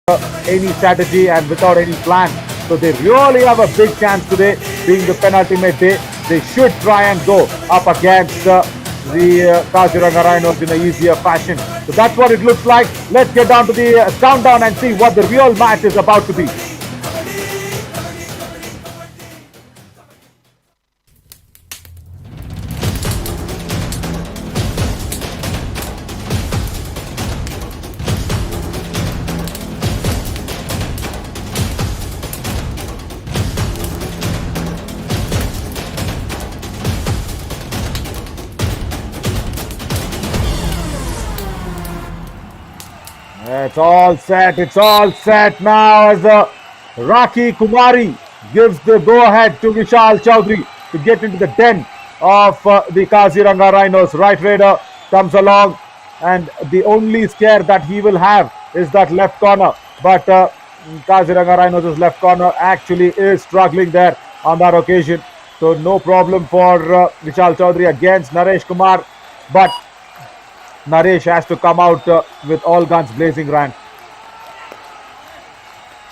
any strategy and without any plan. So they really have a big chance today, being the penultimate day. They should try and go up against the Kaziranga Rhinos in an easier fashion. So that's what it looks like. Let's get down to the countdown and see what the real match is about to be. It's all set. It's all set now as Raki Kumari gives the go-ahead to Vishal Chaudhary to get into the den of the Kaziranga Rhinos. Right Raider comes along, and the only scare that he will have is that left corner. But Kaziranga Rhinos' left corner actually is struggling there on that occasion. So no problem for Vishal Chaudhary against Naresh Kumar. But Naresh has to come out with all guns blazing, Rand.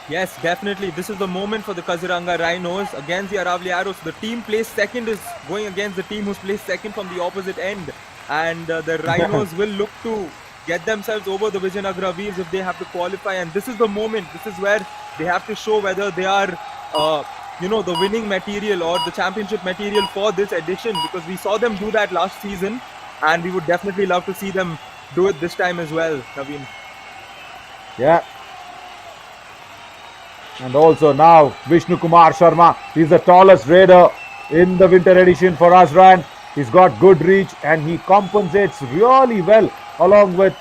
Yes, definitely. This is the moment for the Kaziranga Rhinos against the Aravalli Arrows. The team placed second is going against the team who's placed second from the opposite end. And the Rhinos will look to get themselves over the Vijayanagara Veers if they have to qualify. And this is the moment. This is where they have to show whether they are, the winning material or the championship material for this edition. Because we saw them do that last season. And we would definitely love to see them do it this time as well, Naveen. Yeah. And also now Vishnu Kumar Sharma. He's the tallest raider in the winter edition for us, Ryan. He's got good reach and he compensates really well along with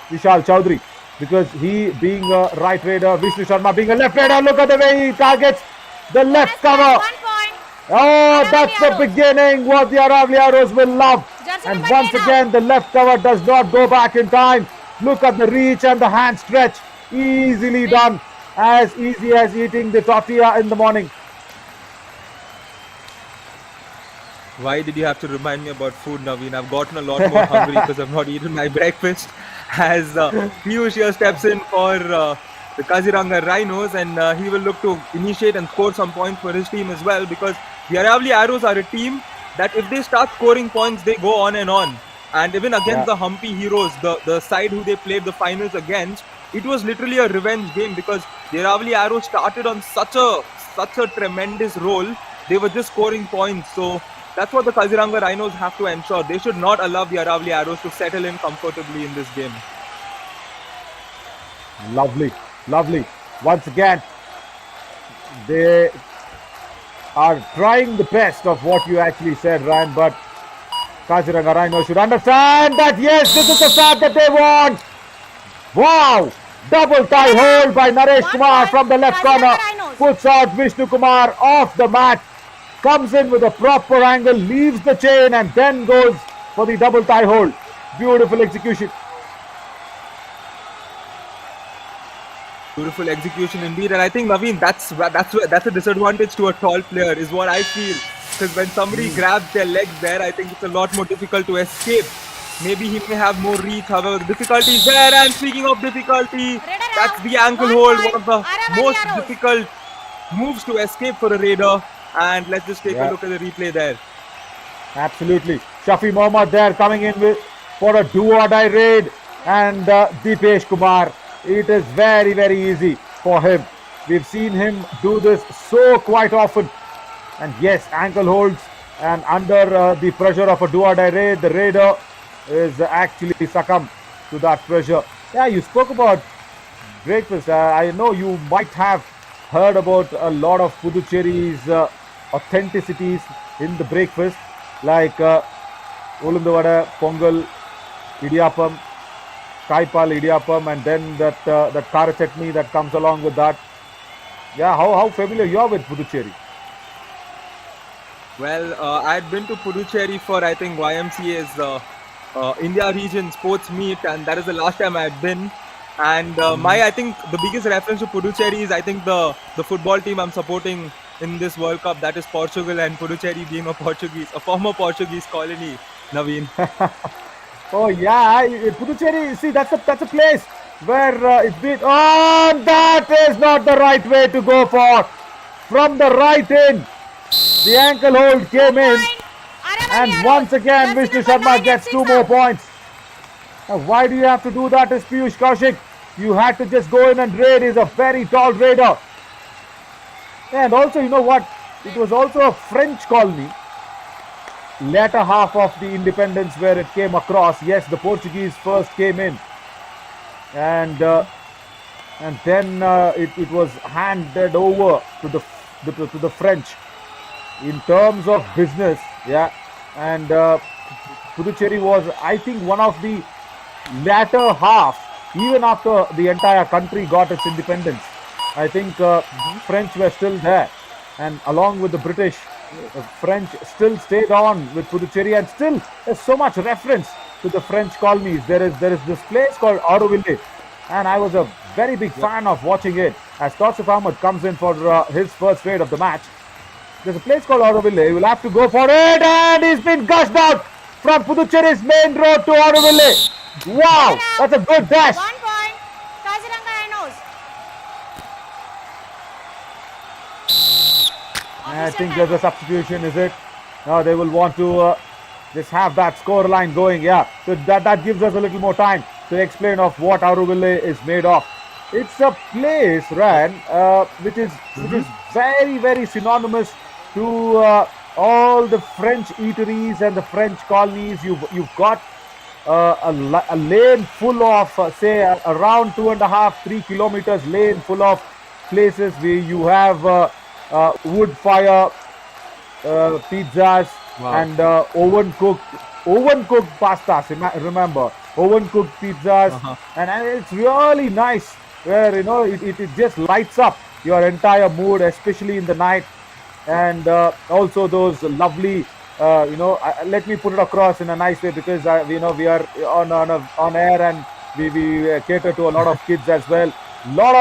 Vishal Chaudhary. Because he being a right raider, Vishnu Sharma being a left raider. Look at the way he targets the left cover. Oh, that's the beginning what the Aravalli Arrows will love. And once again, the left cover does not go back in time. Look at the reach and the hand stretch. Easily done. As easy as eating the tortilla in the morning. Why did you have to remind me about food, Naveen? I've gotten a lot more hungry because I've not eaten my breakfast. As Piyush here steps in for the Kaziranga Rhinos, and he will look to initiate and score some points for his team as well, because the Aravalli Arrows are a team that if they start scoring points, they go on and on. And even against the Hampi Heroes, the side who they played the finals against, it was literally a revenge game because the Aravalli Arrows started on such a tremendous roll. They were just scoring points. So that's what the Kaziranga Rhinos have to ensure. They should not allow the Aravalli Arrows to settle in comfortably in this game. Lovely, lovely. Once again, they are trying the best of what you actually said, Ryan, but Kaziranga Rhinos should understand that yes, this is the start that they want. Wow! Double tie hold by Naresh Kumar from the left corner. Puts out Vishnu Kumar off the mat. Comes in with a proper angle, leaves the chain and then goes for the double tie hold. Beautiful execution. Beautiful execution indeed, and I think, Naveen, that's a disadvantage to a tall player, is what I feel. Because when somebody grabs their legs there, I think it's a lot more difficult to escape. Maybe he may have more reach, however, the difficulty is there. And speaking of difficulty, that's the ankle hold, one of the most difficult moves to escape for a raider. And let's just take a look at the replay there. Absolutely. Shafi Mohammed there coming in for a do-or-die raid. And Deepesh Kumar. It is very, very easy for him. We've seen him do this so quite often. And yes, ankle holds and under the pressure of a do-or-die raid, the raider is actually succumbed to that pressure. Yeah, you spoke about breakfast. I know you might have heard about a lot of Puducherry's authenticities in the breakfast, like Ulundavada, Pongal, Idiyappam, Kaipal Idiyappam, and then that Kara chutney that comes along with that. Yeah, how familiar you are with Puducherry? Well, I had been to Puducherry for, I think, YMCA's India region sports meet, and that is the last time I had been. And I think the biggest reference to Puducherry is, I think, the football team I'm supporting in this World Cup, that is Portugal, and Puducherry being a former Portuguese colony, Naveen. Oh yeah, Puducherry. See, that's a place where it's been. Oh, that is not the right way to go for. From the right in, the ankle hold 2 came in, point. Aravalli and arrows. once again, Jersey Vishnu number Sharma 9 gets FC 2 more serve. points. Now, why do you have to do that, is Piyush Kaushik? You had to just go in and raid. He's a very tall raider. And also, you know what? It was also a French colony, latter half of the independence, where it came across. Yes, the Portuguese first came in, and then it was handed over to the French in terms of business. Yeah, and Puducherry was, I think, one of the latter half, even after the entire country got its independence. I think French were still there, and along with the British, the French still stayed on with Puducherry, and still there's so much reference to the French colonies. There is this place called Aravalli, and I was a very big Yep. fan of watching it as Tausif Ahmed comes in for his first raid of the match. There's a place called Aravalli. He will have to go for it, and he's been gushed out from Puducherry's main road to Aravalli. Wow, that's a good dash. 1 point. Kaziranga Rhinos. I think there's a substitution, is it? No, they will want to just have that score line going. Yeah, so that gives us a little more time to explain of what Aravalli is made of. It's a place, Ran, which is very synonymous to all the French eateries and the French colonies. You've got a lane full of say around 2.5-3 kilometers lane full of places where you have wood fire pizzas Wow. and oven cooked pastas. Remember, oven cooked pizzas, Uh-huh. and it's really nice where it just lights up your entire mood, especially in the night. And also those lovely let me put it across in a nice way, because we are on air, and we cater to a lot of kids as well. Lot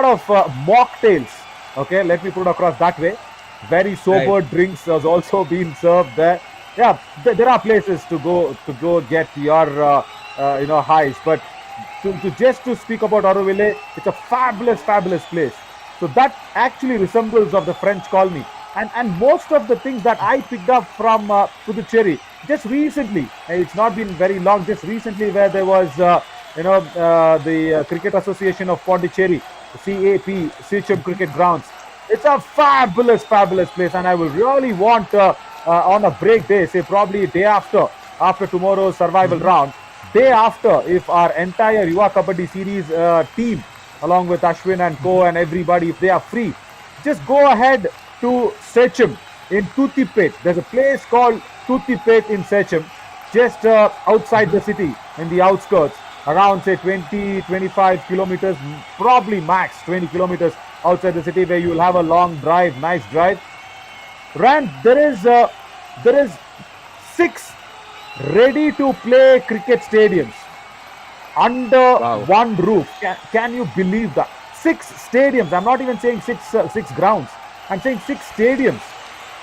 of mocktails. Okay, let me put it across that way. Very sober Right. drinks has also been served there. Yeah, there are places to go get your highs, but to speak about Aravalli, it's a fabulous place. So that actually resembles of the French colony, and most of the things that I picked up from Puducherry just recently. It's not been very long. Just recently, where there was the Cricket Association of Pondicherry, CAP, Sechum Cricket Grounds. It's a fabulous place, and I will really want on a break day, say probably day after tomorrow's survival round, day after, if our entire Yuva Kabaddi series team, along with Ashwin and Co and everybody, if they are free, just go ahead to Sechum in Tutipet. There's a place called Tutipet in Sechum, just outside the city, in the outskirts, around say 20-25 kilometers, probably max 20 kilometers outside the city, where you will have a long drive, nice drive. Rand, there is 6 ready to play cricket stadiums under Wow. one roof. Can you believe that? 6 stadiums. I'm not even saying six grounds. I'm saying 6 stadiums,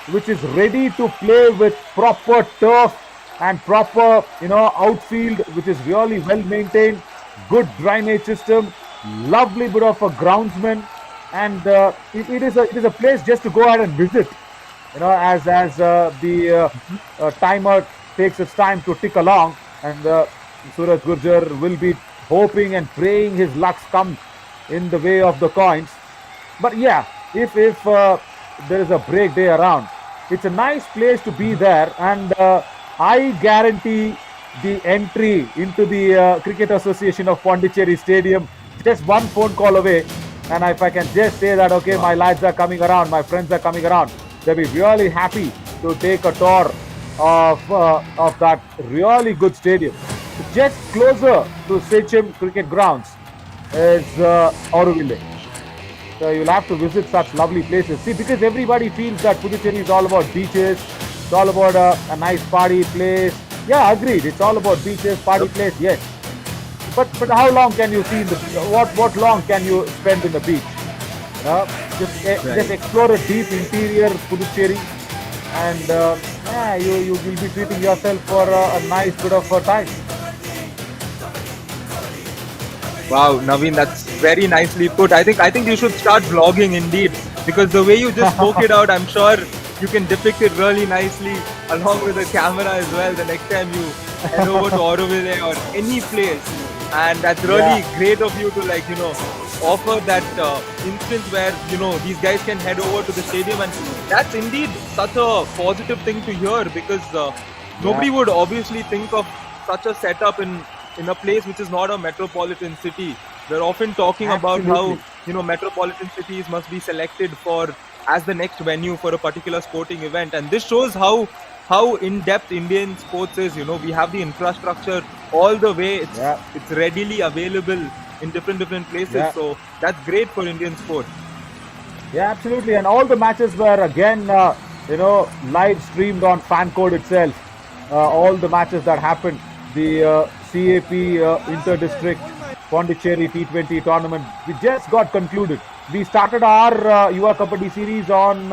which is ready to play with proper turf and proper outfield, which is really well maintained, good drainage system, lovely bit of a groundsman, and it is a place just to go ahead and visit. As the timer takes its time to tick along, and Suraj Gurjar will be hoping and praying his lucks come in the way of the coins. But yeah, if there is a break day around, it's a nice place to be there, and I guarantee the entry into the Cricket Association of Pondicherry Stadium just one phone call away. And if I can just say that, okay, my lads are coming around, my friends are coming around, they'll be really happy to take a tour of that really good stadium. Just closer to Sechum Cricket Grounds is Aravalli. So you'll have to visit such lovely places. See, because everybody feels that Puducherry is all about beaches, it's all about a nice party place. Yeah, agreed. It's all about beaches, party place, yes. But how long can you see in the what long can you spend in the beach? Just Right. explore a deep interior Puducherry, and yeah, you will be treating yourself for a nice bit of time. Wow, Naveen, that's very nicely put. I think you should start vlogging indeed, because the way you just spoke it out, I'm sure you can depict it really nicely along with the camera as well. The next time you head over to Aravalli or any place, and that's really great of you to offer that instance where these guys can head over to the stadium, and that's indeed such a positive thing to hear, because nobody would obviously think of such a setup in a place which is not a metropolitan city. We're often talking about how metropolitan cities must be selected for as the next venue for a particular sporting event, and this shows how in-depth Indian sports is. We have the infrastructure all the way. It's readily available in different places. So that's great for Indian sport. Yeah, absolutely. And all the matches were again, live streamed on fan code itself. All the matches that happened, the CAP Inter-District Pondicherry T20 tournament, we just got concluded. We started our Yuva Kabaddi series on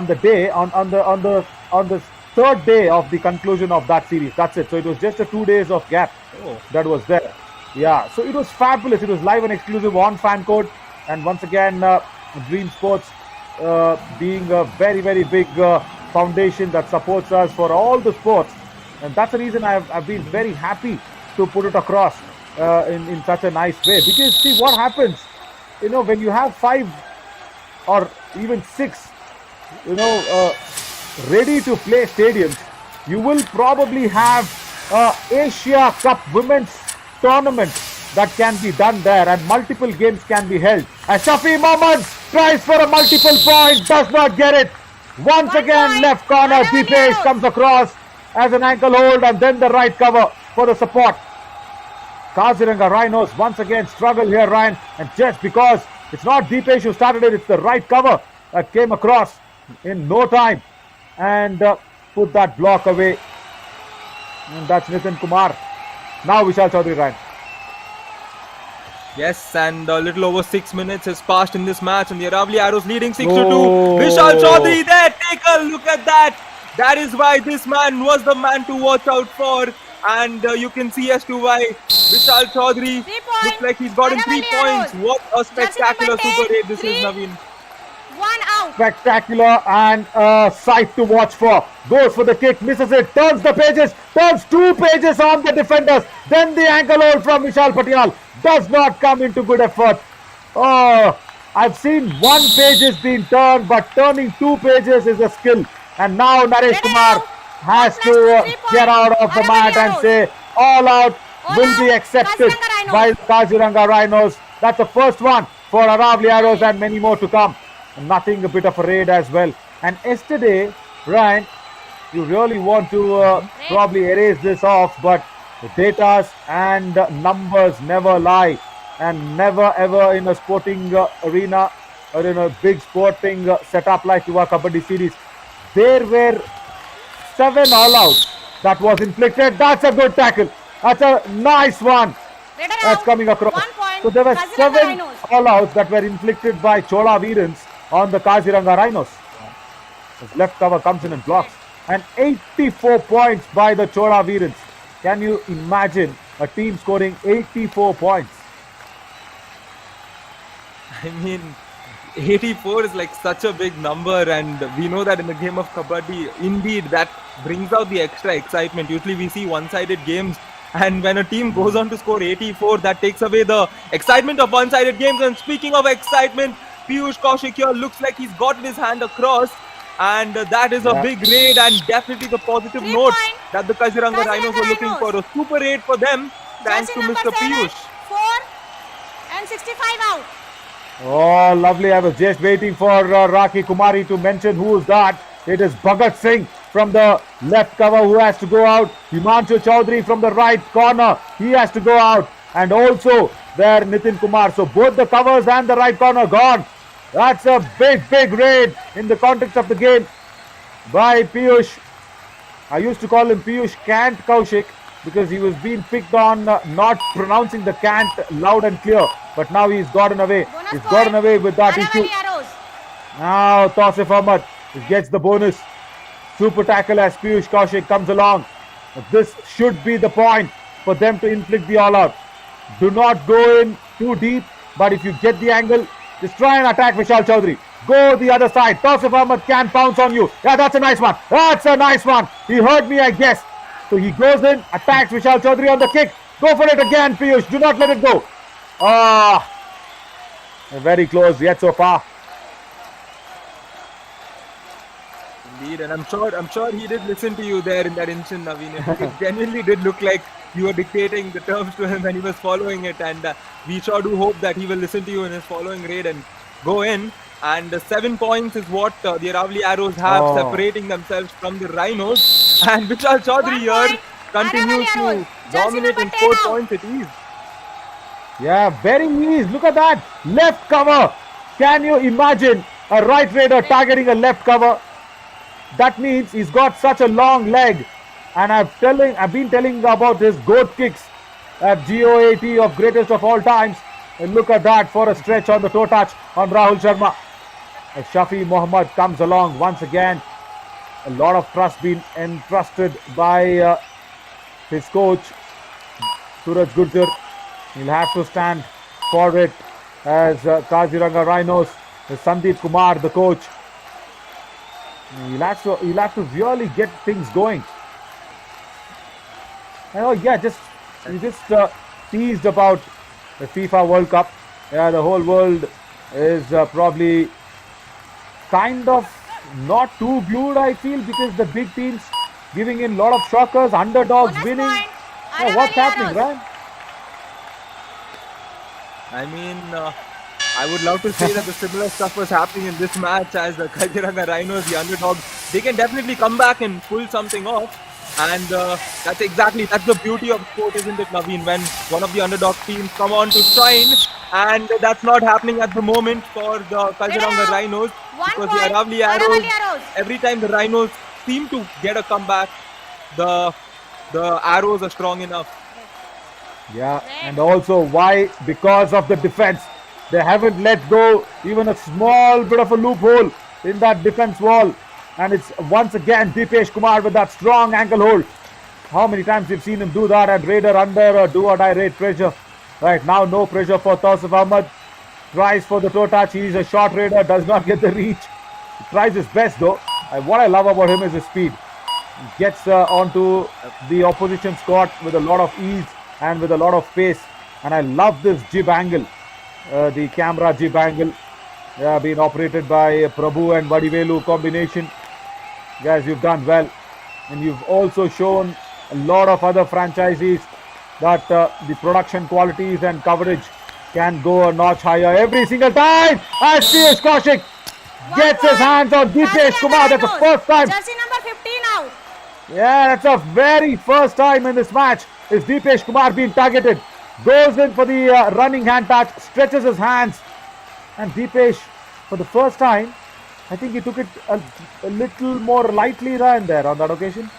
the third day of the conclusion of that series. That's it. So it was just a 2 days of gap that was there. Yeah, so it was fabulous. It was live and exclusive on fan code, and once again, Dream Sports being a very, very big foundation that supports us for all the sports, and that's the reason I've been very happy to put it across in such a nice way. Because see what happens, when you have 5 or even 6, ready to play stadiums, you will probably have Asia Cup Women's Tournament that can be done there, and multiple games can be held. And Shafi Mohammed tries for a multiple point, does not get it. Once again, left corner, Dipesh comes across as an ankle hold, and then the right cover for the support. Kaziranga Rhinos once again struggle here, Ryan, and just because it's not Dipesh who started it, it's the right cover that came across in no time and put that block away. And that's Nitin Kumar. Now Vishal Chaudhary, Ryan. Yes, and a little over 6 minutes has passed in this match, and the Aravalli Arrows leading 6-2. Vishal Chaudhary there, take a look at that. That is why this man was the man to watch out for, and you can see as to why Vishal Chaudhary looks like he's gotten 3 points. What a spectacular Super 8 this is, Naveen. 1 out. Spectacular and a sight to watch for. Goes for the kick, misses it, turns the pages, turns 2 pages on the defenders. Then the ankle hold from Vishal Patel does not come into good effort. Oh, I've seen 1 page is being turned, but turning 2 pages is a skill. And now Naresh Kumar has to get out of the mat and say all out will be accepted by Kaziranga Rhinos. That's the first one for Aravalli Arrows, and many more to come. Nothing a bit of a raid as well. And yesterday, Ryan, you really want to probably erase this off, but the data and numbers never lie, and never ever in a sporting arena or in a big sporting setup like Yuva Kabaddi series, there were 7 all-outs that was inflicted. That's a good tackle. That's a nice one. That's coming across. So there were 7 all-outs that were inflicted by Chola Veerans on the Kaziranga Rhinos. His left cover comes in and blocks. And 84 points by the Chola Veerans. Can you imagine a team scoring 84 points? I mean, 84 is like such a big number, and we know that in the game of Kabaddi, indeed, that brings out the extra excitement. Usually we see one-sided games, and when a team goes on to score 84, that takes away the excitement of one-sided games. And speaking of excitement, Piyush Kaushik here looks like he's gotten his hand across, and that is a big raid, and definitely the positive note that the Kaziranga Rhinos were looking for. A Super 8 for them, thanks to Mr. Piyush. 4 and 65 out. Oh, lovely. I was just waiting for Raki Kumari to mention who is that. It is Bhagat Singh from the left cover who has to go out. Himanshu Chaudhary from the right corner. He has to go out. And also there Nitin Kumar. So both the covers and the right corner gone. That's a big raid in the context of the game by Piyush. I used to call him Piyush Kant Kaushik because he was being picked on not pronouncing the Kant loud and clear. But now he's gotten away. He's gotten away with that issue. Now Tausif Ahmad gets the bonus. Super tackle as Piyush Kaushik comes along. This should be the point for them to inflict the all-out. Do not go in too deep, but if you get the angle, just try and attack Vishal Chaudhary. Go the other side. Tausif Ahmed can pounce on you. Yeah, that's a nice one. That's a nice one. He heard me, I guess. So he goes in, attacks Vishal Chaudhary on the kick. Go for it again, Piyush. Do not let it go. Ah, very close yet so far. Indeed, and I'm sure he did listen to you there in that instant, Naveen. It genuinely did look like you were dictating the terms to him when he was following it, and we sure do hope that he will listen to you in his following raid and go in. And 7 points is what the Aravalli Arrows have, separating themselves from the Rhinos. And Vishal Chaudhary here continues to dominate in 4 points at ease. Yeah, very easy. Look at that. Left cover. Can you imagine a right raider targeting a left cover? That means he's got such a long leg. And I've been telling about his goat kicks at GOAT of greatest of all times. And look at that for a stretch on the toe touch on Rahul Sharma. As Shafi Mohammed comes along once again. A lot of trust being entrusted by his coach, Suraj Gurjar. He'll have to stand for it as Kaziranga Rhinos, Sandeep Kumar, the coach. He'll have to really get things going. Oh yeah, you just teased about the FIFA World Cup. Yeah, the whole world is probably kind of not too glued, I feel, because the big teams giving in a lot of shockers, underdogs winning. Yeah, what's happening, right? I mean, I would love to say that the similar stuff was happening in this match as the Kaziranga Rhinos, the underdogs. They can definitely come back and pull something off. And that's the beauty of sport, isn't it, Naveen? When one of the underdog teams come on to shine, and that's not happening at the moment for the Kaziranga Rhinos. Because the Aravalli Arrows, every time the Rhinos seem to get a comeback, the Arrows are strong enough. Yeah, and also why? Because of the defense. They haven't let go even a small bit of a loophole in that defense wall. And it's once again Dipesh Kumar with that strong ankle hold. How many times we've seen him do that and Raider under a do-or-die raid pressure. Right now, no pressure for Tausif Ahmed. Tries for the toe touch. He's a short Raider, does not get the reach. He tries his best though. And what I love about him is his speed. He gets onto the opposition squad with a lot of ease and with a lot of pace. And I love this jib angle. The camera jib angle being operated by Prabhu and Vadivelu combination. Guys, you've done well. And you've also shown a lot of other franchisees that the production qualities and coverage can go a notch higher every single time. As Piyush Kaushik gets his hands on Dipesh Kumar. That's the first time. Jersey number 15 out. Yeah, that's the very first time in this match is Dipesh Kumar being targeted. Goes in for the running hand touch, stretches his hands. And Dipesh, for the first time, I think he took it a little more lightly than there on that occasion.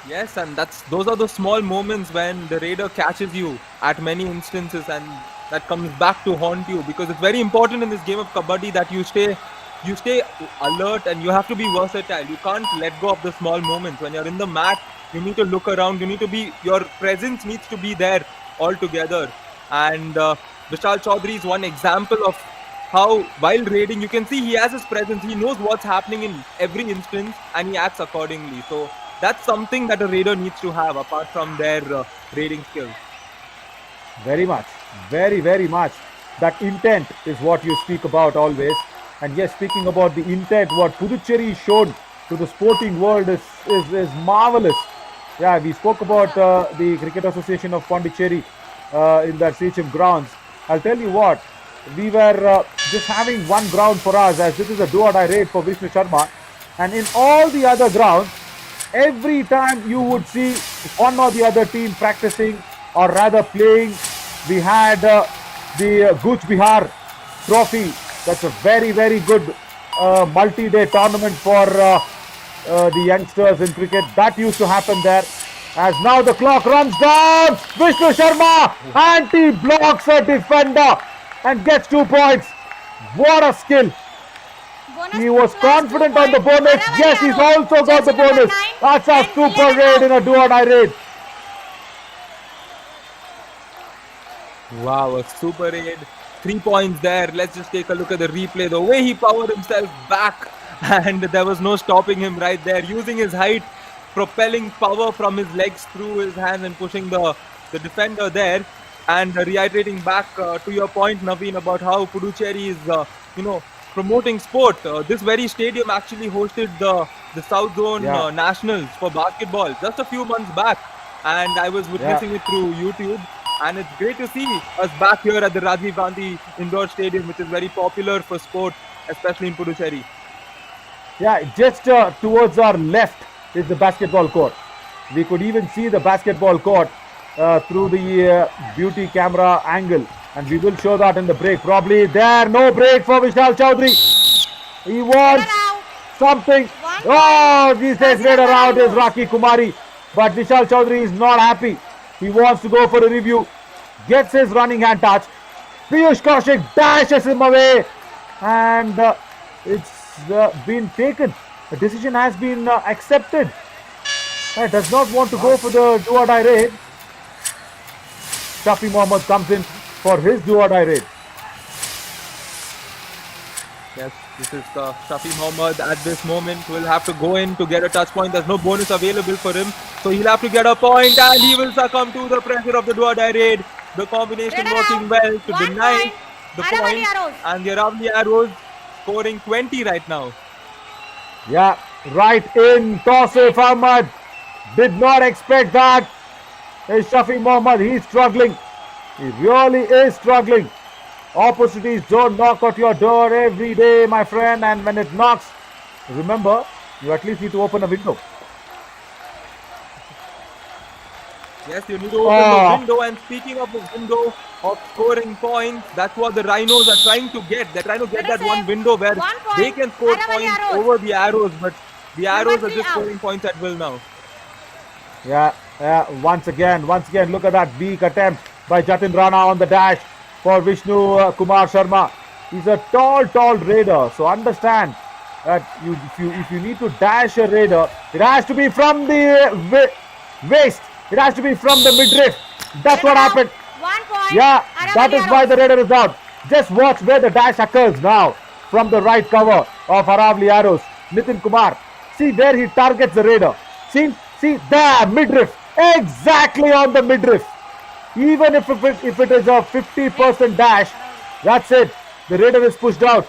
Yes, and those are the small moments when the Raider catches you at many instances, and that comes back to haunt you, because it's very important in this game of Kabaddi that you stay alert and you have to be versatile. You can't let go of the small moments. When you're in the mat, you need to look around. Your presence needs to be there altogether. And Vishal Chaudhary is one example of how, while raiding, you can see he has his presence. He knows what's happening in every instance and he acts accordingly. So that's something that a raider needs to have apart from their raiding skills. Very much. Very, very much. That intent is what you speak about always. And yes, speaking about the intent, what Puducherry showed to the sporting world is marvelous. Yeah, we spoke about the Cricket Association of Pondicherry in their CHM grounds. I'll tell you what, we were just having one ground for us, as this is a do-or-die raid for Vishnu Sharma. And in all the other grounds, every time you would see one or the other team practicing or rather playing. We had the Guj Bihar trophy. That's a very, very good multi-day tournament for the youngsters in cricket. That used to happen there. As now the clock runs down. Vishnu Sharma anti-blocks a defender and gets 2 points. What a skill. He was confident on the bonus. Yes, he's also got the bonus. That's a super raid in a do-or-die raid. Wow, a super aid. 3 points there. Let's just take a look at the replay. The way he powered himself back, and there was no stopping him right there. Using his height, propelling power from his legs through his hands and pushing the defender there. And reiterating back to your point, Naveen, about how Puducherry is, promoting sport. This very stadium actually hosted the South Zone Yeah. Nationals for basketball just a few months back, and I was witnessing it through YouTube. And it's great to see us back here at the Rajiv Gandhi Indoor Stadium, which is very popular for sport, especially in Puducherry. Yeah, just towards our left is the basketball court. We could even see the basketball court through the beauty camera angle, and we will show that in the break. Probably there, no break for Vishal Chaudhary. He wants Out. something. One Oh, point. he says Kaziranga later out is Rhinos. Raki Kumari, but Vishal Chaudhary is not happy. He wants to go for a review. Gets his running hand touch. Piyush Kaushik dashes him away, and it's been taken. The decision has been accepted. He does not want to go for the do or die raid. Shafi Mohammed comes in for his do or die raid. Yes, this is Shafi Mohammed at this moment will have to go in to get a touch point. There's no bonus available for him, so he'll have to get a point, and he will succumb to the pressure of the do-or-die raid. The combination Raider working out. well to 1 deny point. the Aravalli point, Arrows. and the Aravalli Arrows scoring 20 right now. Yeah, right in. Tausif Ahmad did not expect that. Is Shafi Mohammed, he's struggling. He really is struggling. Opportunities don't knock at your door every day, my friend, and when it knocks, remember, you at least need to open a window. Yes, you need to open the window, and speaking of the window of scoring points, that's what the Rhinos are trying to get. They're trying to get Let that us one say window where 1 point. they can score Aravalli points Arrows. over the Arrows, but the Number Arrows are 3 just out. scoring points at will now. Yeah, once again, look at that weak attempt by Jatin Rana on the dash for Vishnu Kumar Sharma. He's a tall raider, so understand that if you need to dash a raider, it has to be from the waist. It has to be from the midriff. That's what Raider out. happened. 1 point. Yeah, that Aravalli is why Arrows. the raider is out. Just watch where the dash occurs now from the right cover of Aravalli Arrows. Nitin Kumar. See where he targets the raider. See there, midriff. Exactly on the midriff. Even if it is a 50% dash, that's it. The raider is pushed out.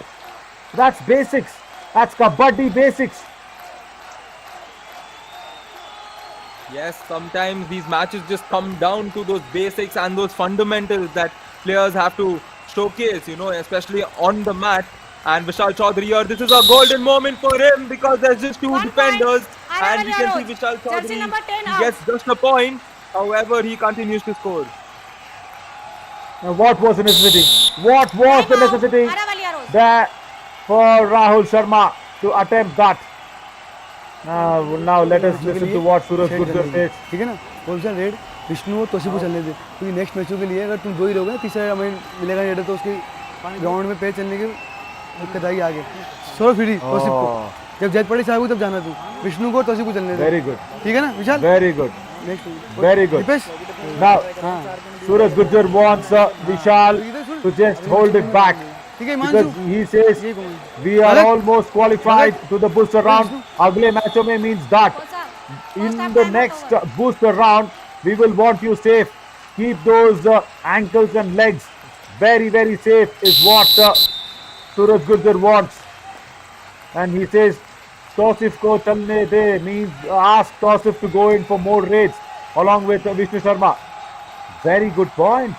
That's basics. That's Kabaddi basics. Yes, sometimes these matches just come down to those basics and those fundamentals that players have to showcase, especially on the mat. And Vishal Chaudhary here, this is a golden moment for him because there's just two 1 point. defenders, and we can see Aravalli Vishal Arrows. Jersey Chaudhary, number 10 he out. gets just a point. However, he continues to score. Now, what was the necessity? What was the Time out. necessity Aravalli Arrows. there for Rahul Sharma to attempt that? Now let us listen to what Suraj Gurjar says. ठीक है ना कौन सा red Vishnu और तोशी को चलने दे क्योंकि next मैचों के लिए अगर तुम दो ही रहोगे तीसरा हमें मिलेगा रेडर तो उसकी ग्राउंड में पैर चलने की दिक्कत आएगी आगे छोड़ो फ्री तोशिफ को जब जज पड़े चाहे तब जाना तू विष्णु को तोशी को चलने दे Very good. ठीक है ना Vishal Very good. Next Very good. Dipesh Now, हाँ Suraj Gurjar wants Vishal to just hold it back ठीक है because हिमांशु he says ये कौन we are almost qualified to the booster round. Agle matchon mein means that in the next booster round we will want you safe. Keep those ankles and legs very safe is what Suraj Gurjar wants. And he says Tausif ko chalne de means ask Tausif to go in for more raids along with Vishnu Sharma. Very good point.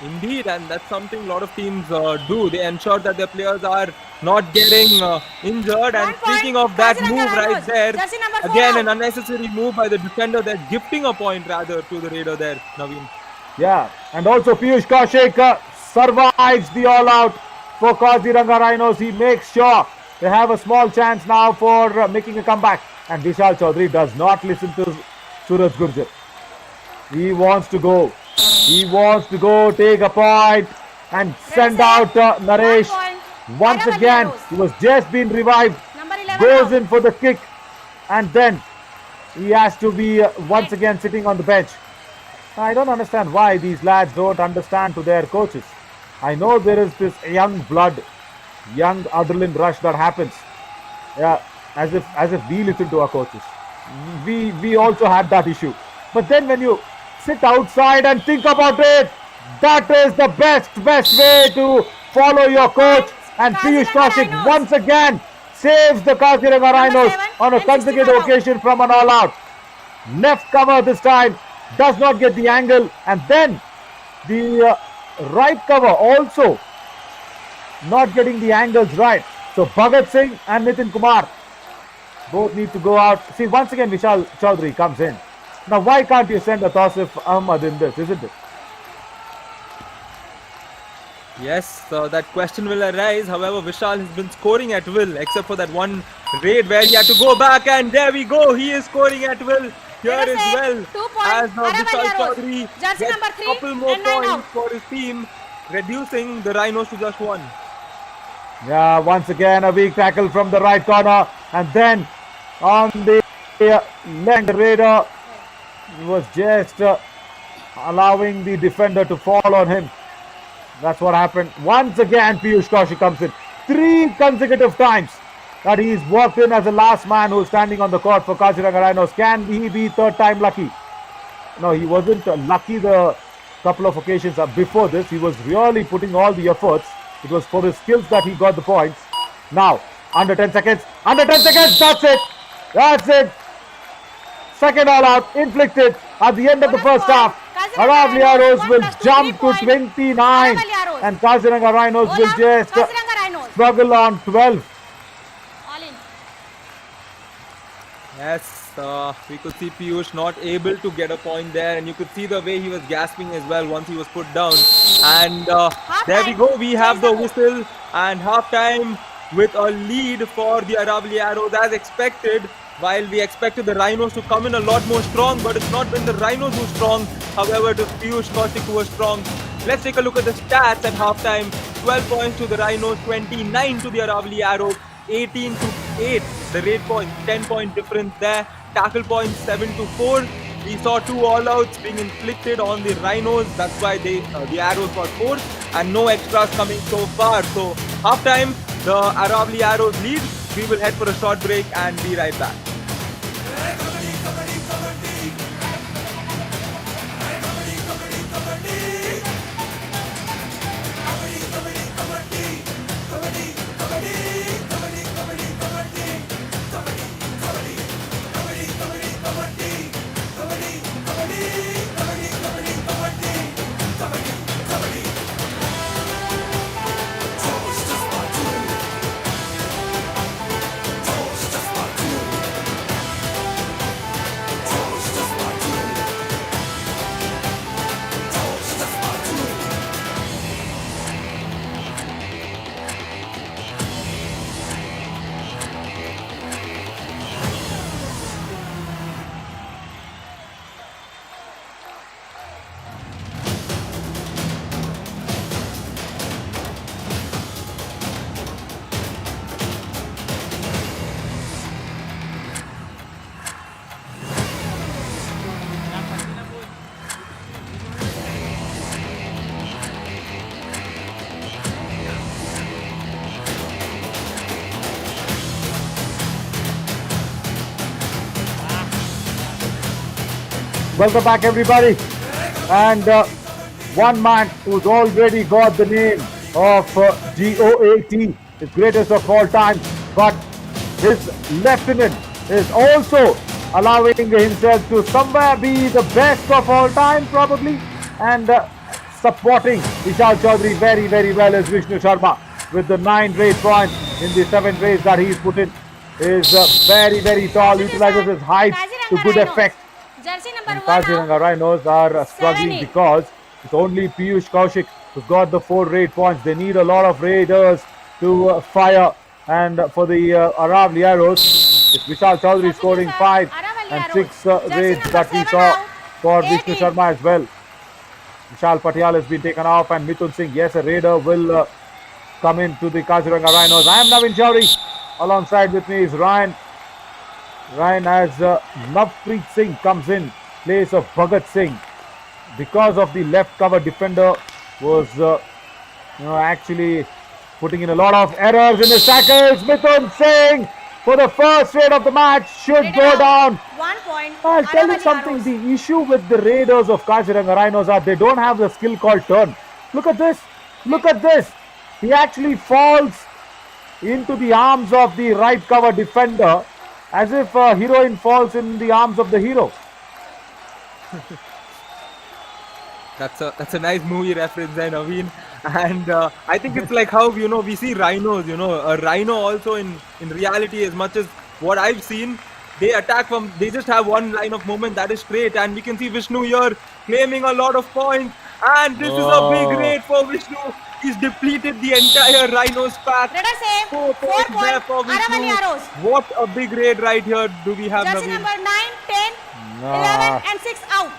Indeed, and that's something a lot of teams do. They ensure that their players are not getting injured. And 1 point. speaking of that Kaziranga move right Rhinos. there, Jersey number 4 again out. an unnecessary move by the defender. They're gifting a point rather to the raider there, Naveen. Yeah, and also Piyush Kaushik survives the all-out for Kaziranga Rhinos. He makes sure they have a small chance now for making a comeback. And Vishal Chaudhary does not listen to Suraj Gurjar. He wants to go. He wants to go take a point and send out Naresh. 1 point. Once Aravalli again, Arrows. he was just been revived. Number 11 Goes out. in for the kick and then he has to be once again sitting on the bench. I don't understand why these lads don't understand to their coaches. I know there is this young blood, young adrenaline rush that happens. Yeah, as if we listen to our coaches. We also had that issue. But then when you sit outside and think about it, that is the best way to follow your coach. And Piyush Kaushik Rhinos. once again saves the Kaziranga Rhinos 7 on a and consecutive 65 out. occasion from an all-out. Left cover this time, does not get the angle, and then the right cover also not getting the angles right. So Bhagat Singh and Nitin Kumar both need to go out. See, once again Vishal Chaudhary comes in. Now why can't you send a Tausif Ahmad in this, isn't it? Yes, so that question will arise. However, Vishal has been scoring at will, except for that one raid where he had to go back, and there we go. He is scoring at will here Let us as say well. 2 points, As Aravalli Vishal Arrows. Chaudhary Jersey gets number 3 couple more and 9 points out. for his team, reducing the Rhinos to just 1. Yeah, once again a weak tackle from the right corner, and then on the left, the raider was just allowing the defender to fall on him. That's what happened. Once again Piyush Kaushik comes in. 3 consecutive times that he's walked in as the last man who's standing on the court for Kaziranga Rhinos. Can he be third time lucky? No, he wasn't lucky the couple of occasions before this. He was really putting all the efforts. It was for his skills that he got the points. Now, under 10 seconds. Under 10 seconds. That's it. That's it. Second all out inflicted at the end of the first half. Aravalli Arrows will jump to 29 and Kaziranga Rhinos will just Kaziranga Rhinos. struggle on 12. All in. Yes, we could see Piyush not able to get a point there, and you could see the way he was gasping as well once he was put down. And there we go, we have the whistle and half time with a lead for the Aravalli Arrows as expected. While we expected the Rhinos to come in a lot more strong, but it's not been the Rhinos who strong. However, it was Piyush Kaushik who was strong. Let's take a look at the stats at halftime. 12 points to the Rhinos, 29 to the Aravalli Arrows, 18 to 8. The rate points, 10-point difference there. Tackle points, 7 to 4. We saw 2 all-outs being inflicted on the Rhinos. That's why the Arrows got 4. And no extras coming so far. So, halftime, the Aravalli Arrows lead. We will head for a short break and be right back. Welcome back, everybody. And one man who's already got the name of GOAT, the greatest of all time, but his lieutenant is also allowing himself to somewhere be the best of all time, probably, and supporting Vishal Chaudhary very well is Vishnu Sharma with the 9 raid points in the 7 raids that he's put in. Is very tall, utilizes his height to good effect. Jersey number 1 Kaziranga out. Rhinos are struggling 7-8. because it's only Piyush Kaushik who's got the 4 raid points. They need a lot of raiders to fire, and for the Aravalli Arrows, it's Vishal Chaudhary scoring 5 and 6 raids that we saw for Vishnu Sharma as well. Vishal Patial has been taken off, and Mithun Singh, yes, a raider will come into the Kaziranga Rhinos. I am Navin Chowdhury. Alongside with me is Ryan. Ryan, as Navpreet Singh comes in place of Bhagat Singh. because of the left cover defender was actually putting in a lot of errors in his tackles. Mithun Singh for the first raid of the match should Rated go out. down. 1 point. I'll tell you Aravalli something, Arrows. the issue with the Raiders of Kaziranga Rhinos are they don't have the skill called turn. Look at this. Look at this. He actually falls into the arms of the right cover defender as if a heroine falls in the arms of the hero. That's a nice movie reference there, Naveen. And I think it's like how we see rhinos. A rhino also in reality, as much as what I've seen, they attack from. They just have one line of movement that is straight, and we can see Vishnu here claiming a lot of points. And this is a big raid for Vishnu. He's depleted the entire rhinos pack. Let us say 4 4 points there point. for Vishnu. Aravalli Arrows. What a big raid right here do we have, Jersey Naveen? number 9, 10, Nah. 11 and 6 out.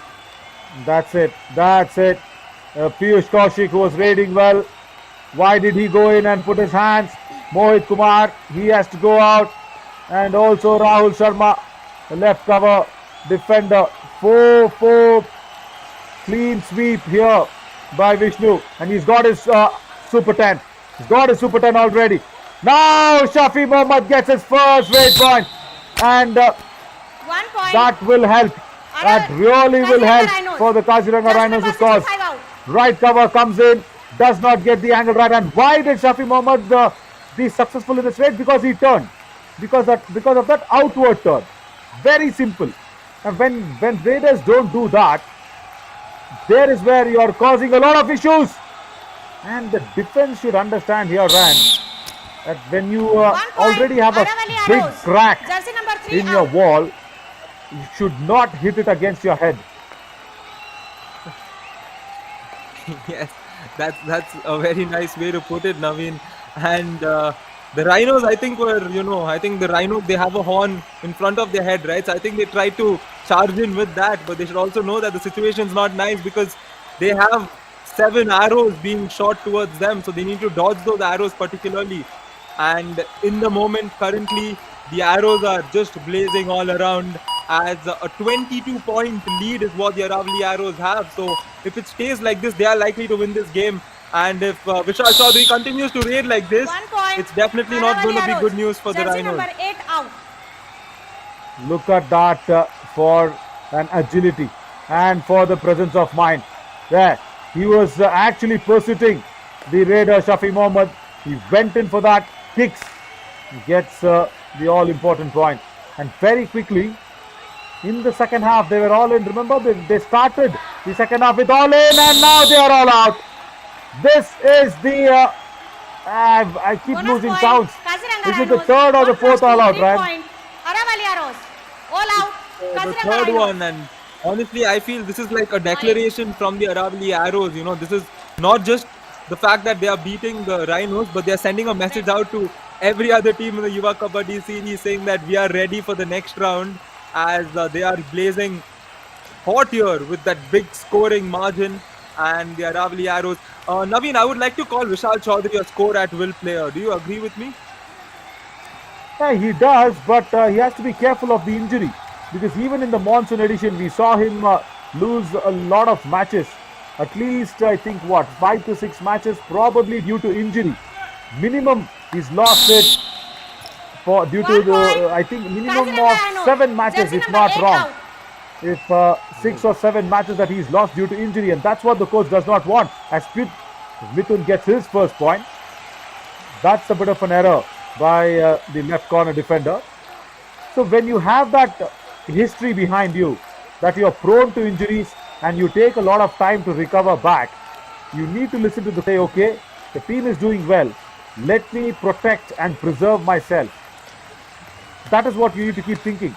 That's it. That's it. Piyush Kaushik was raiding well. Why did he go in and put his hands? Mohit Kumar, he has to go out. And also Rahul Sharma, the left cover defender. 4-4 clean sweep here by Vishnu. And he's got his Super 10. He's got his Super 10 already. Now Shafi Mohammed gets his first raid point. And 1 point. that will help. That really will help for the Kaziranga Rhinos' Jersey cause. number 65 out. Right cover comes in, does not get the angle right. And why did Shafi Mohammed be successful in this raid? Because he turned. Because of that outward turn. Very simple. And when Raiders don't do that, there is where you are causing a lot of issues. And the defense should understand here, Ran, that when you 1 point. already have a Aravalli big Arrows. crack Jersey number 3 in your out. wall, you should not hit it against your head. Yes, that's a very nice way to put it, Naveen. And the rhinos, I think, I think the rhinos, they have a horn in front of their head, right? So I think they try to charge in with that, but they should also know that the situation's not nice because they have 7 arrows being shot towards them, so they need to dodge those arrows particularly. And in the moment, currently, the arrows are just blazing all around, as a 22-point lead is what the Aravalli Arrows have. So if it stays like this, they are likely to win this game. And if Vishal Chaudhary continues to raid like this, 1 point. it's definitely not going to be Aravalli good Arrows. news for the Jersey Rhinos. number 8 out. Look at that for an agility and for the presence of mind. There, he was actually pursuing the raider Shafi Mohammed. He went in for that, kicks, gets the all-important point. And very quickly, in the second half, they were all in. Remember, they started the second half with all in, and now they are all out. This is the. I keep Bonus losing point. counts. Kaziranga Is it the Rhinos. third or the 1 fourth plus all 2, out, 3 right? point. Aravalli Arrows. All out. The Kaziranga third Rhinos. one, and honestly, I feel this is like a declaration from the Aravalli Arrows. This is not just the fact that they are beating the Rhinos, but they are sending a message out to every other team in the Yuva Kabaddi series saying that we are ready for the next round, as they are blazing hot here with that big scoring margin. And the Aravalli Arrows. Naveen, I would like to call Vishal Chaudhary a score at will player. Do you agree with me? Yeah, he does, but he has to be careful of the injury, because even in the monsoon edition, we saw him lose a lot of matches. At least, I think, 5 to 6 matches, probably due to injury. Minimum, he's lost it due to 1 the, point. I think, minimum Kaziranga of Rhinos. 7 matches, Jersey if number not 8 wrong. out. If 6 or 7 matches that he's lost due to injury, and that's what the coach does not want. As Mithun gets his first point, that's a bit of an error by the left corner defender. So when you have that history behind you, that you're prone to injuries and you take a lot of time to recover back, you need to listen to the say, okay, the team is doing well, let me protect and preserve myself. That is what you need to keep thinking.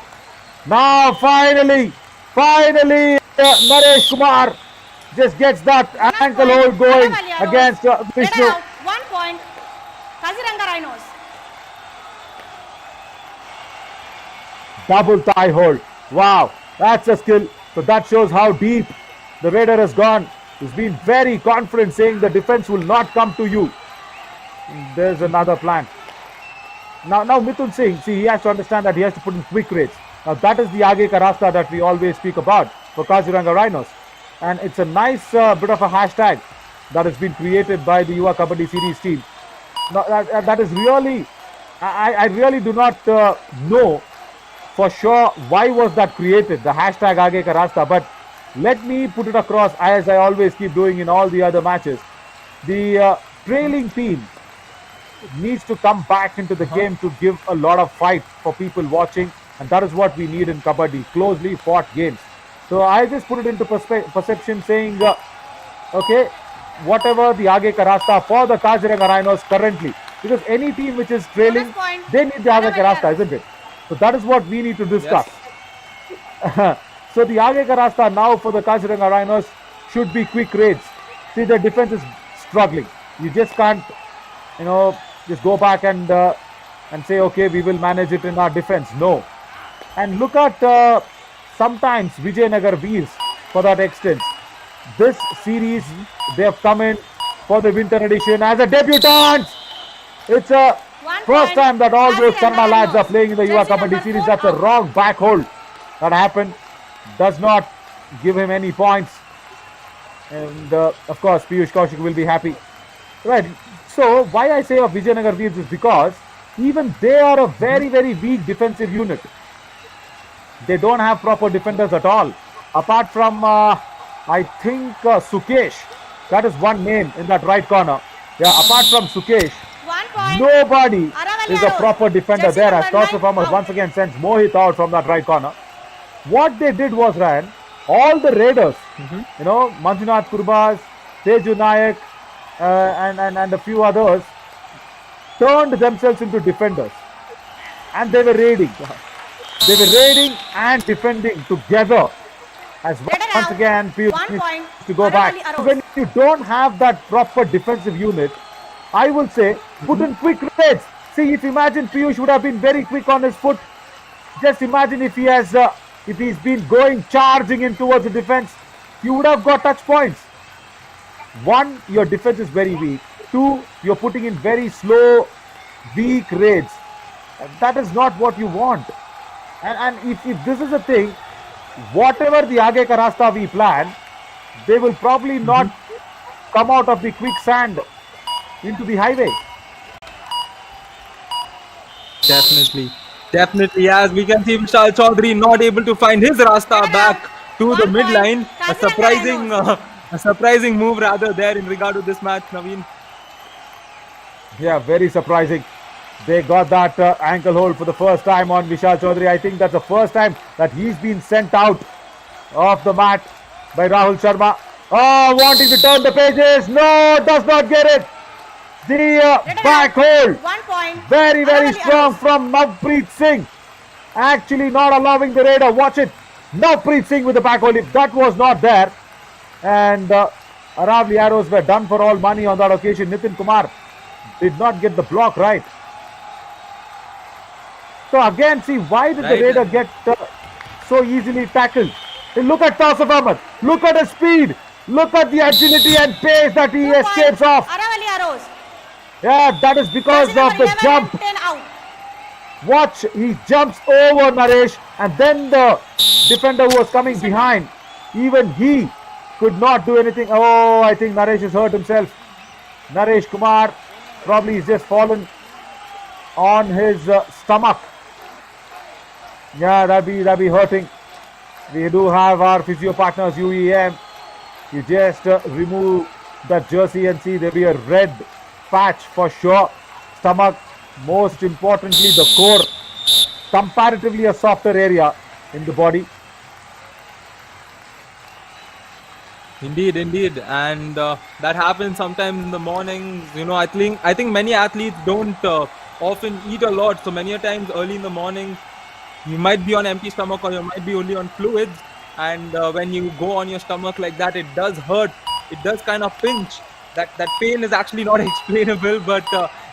Now finally, Naresh Kumar just gets that Bonus ankle point. hold going Aravalli Arrows. against Rated Vishnu. out. 1 point. Kaziranga Rhinos. Double thigh hold. Wow, that's a skill. So that shows how deep the Raider has gone. He's been very confident, saying the defense will not come to you. There's another plan. Now Mithun Singh, see, he has to understand that he has to put in quick raids. Now that is the Aage ka rasta that we always speak about for Kaziranga Rhinos. and it's a nice bit of a hashtag that has been created by the Yuva Kabaddi series team. Now, that is really, I really do not know for sure why was that created, the hashtag Aage Ka Rasta, but let me put it across as I always keep doing in all the other matches. The trailing team needs to come back into the game to give a lot of fight for people watching, and that is what we need in Kabaddi, closely fought games. So I just put it into perception saying, okay, whatever the Aage Ka Rasta for the Kaziranga Rhinos currently, because any team which is trailing, they need the Aage Ka Rasta, isn't it? So that is what we need to discuss. Yes. So the Aage Ka Rasta now for the Kaziranga Rhinos should be quick raids. See, the defense is struggling. You just can't, just go back and say, okay, we will manage it in our defense. No. And look at sometimes Vijayanagara Veers for that extent. This series, they have come in for the winter edition as a debutant. It's a first time that all those Karna lads are playing in the Yuva Kabaddi series. That's a wrong back hold that happened. Does not give him any points. And of course, Piyush Kaushik will be happy. Right. So, why I say of Vijayanagar Veers is because even they are a very, very weak defensive unit. They don't have proper defenders at all. Apart from, I think, Sukesh. That is one name in that right corner. Yeah, apart from Sukesh, nobody is a proper defender there. As Toss Performers once again sends Mohit out from that right corner. What they did was, Ryan, all the raiders, Manjunath Kurbas, Teju Nayak, and a few others, turned themselves into defenders. And they were raiding. They were raiding and defending together. As once again, Piyush needs to go back. So when you don't have that proper defensive unit, I will say, put in quick raids. See, if imagine Piyush would have been very quick on his foot. Just imagine if he's been charging in towards the defense, you would have got touch points. One, your defense is very weak. Two, you're putting in very slow, weak raids. That is not what you want. And if this is the thing, whatever the Aage Ka Rasta we plan, they will probably not come out of the quicksand into the highway. Definitely, as we can see, Vishal Chaudhary not able to find his Rasta back to the midline. A surprising move rather there in regard to this match, Naveen. Yeah, very surprising. They got that ankle hold for the first time on Vishal Chaudhary. I think that's the first time that he's been sent out of the mat by Rahul Sharma. Oh, wanting to turn the pages. No, does not get it. The back hold. 1 point. Very, very strong from Navpreet Singh. Actually not allowing the raider. Watch it. Navpreet Singh with the back hold. If that was not there. And Aravalli arrows were done for all money on that occasion. Nitin Kumar did not get the block right. So again, see, why did the raider get so easily tackled? Look at Tausif Ahmed. Look at his speed. Look at the agility and pace that he escapes off. Aravalli arrows. Yeah, that is because of the jump. Watch, he jumps over Naresh, and then the defender who was coming behind, even he could not do anything. Oh, I think Naresh has hurt himself. Naresh Kumar probably is just fallen on his stomach. Yeah, that'd be hurting. We do have our physio partners UEM. You just remove that jersey and see there'll be a red patch for sure. Stomach, most importantly the core, comparatively a softer area in the body. Indeed, and that happens sometimes in the mornings. I think many athletes don't often eat a lot, so many a times early in the morning you might be on empty stomach or you might be only on fluids, and when you go on your stomach like that, it does hurt. It does kind of pinch. That pain is actually not explainable, but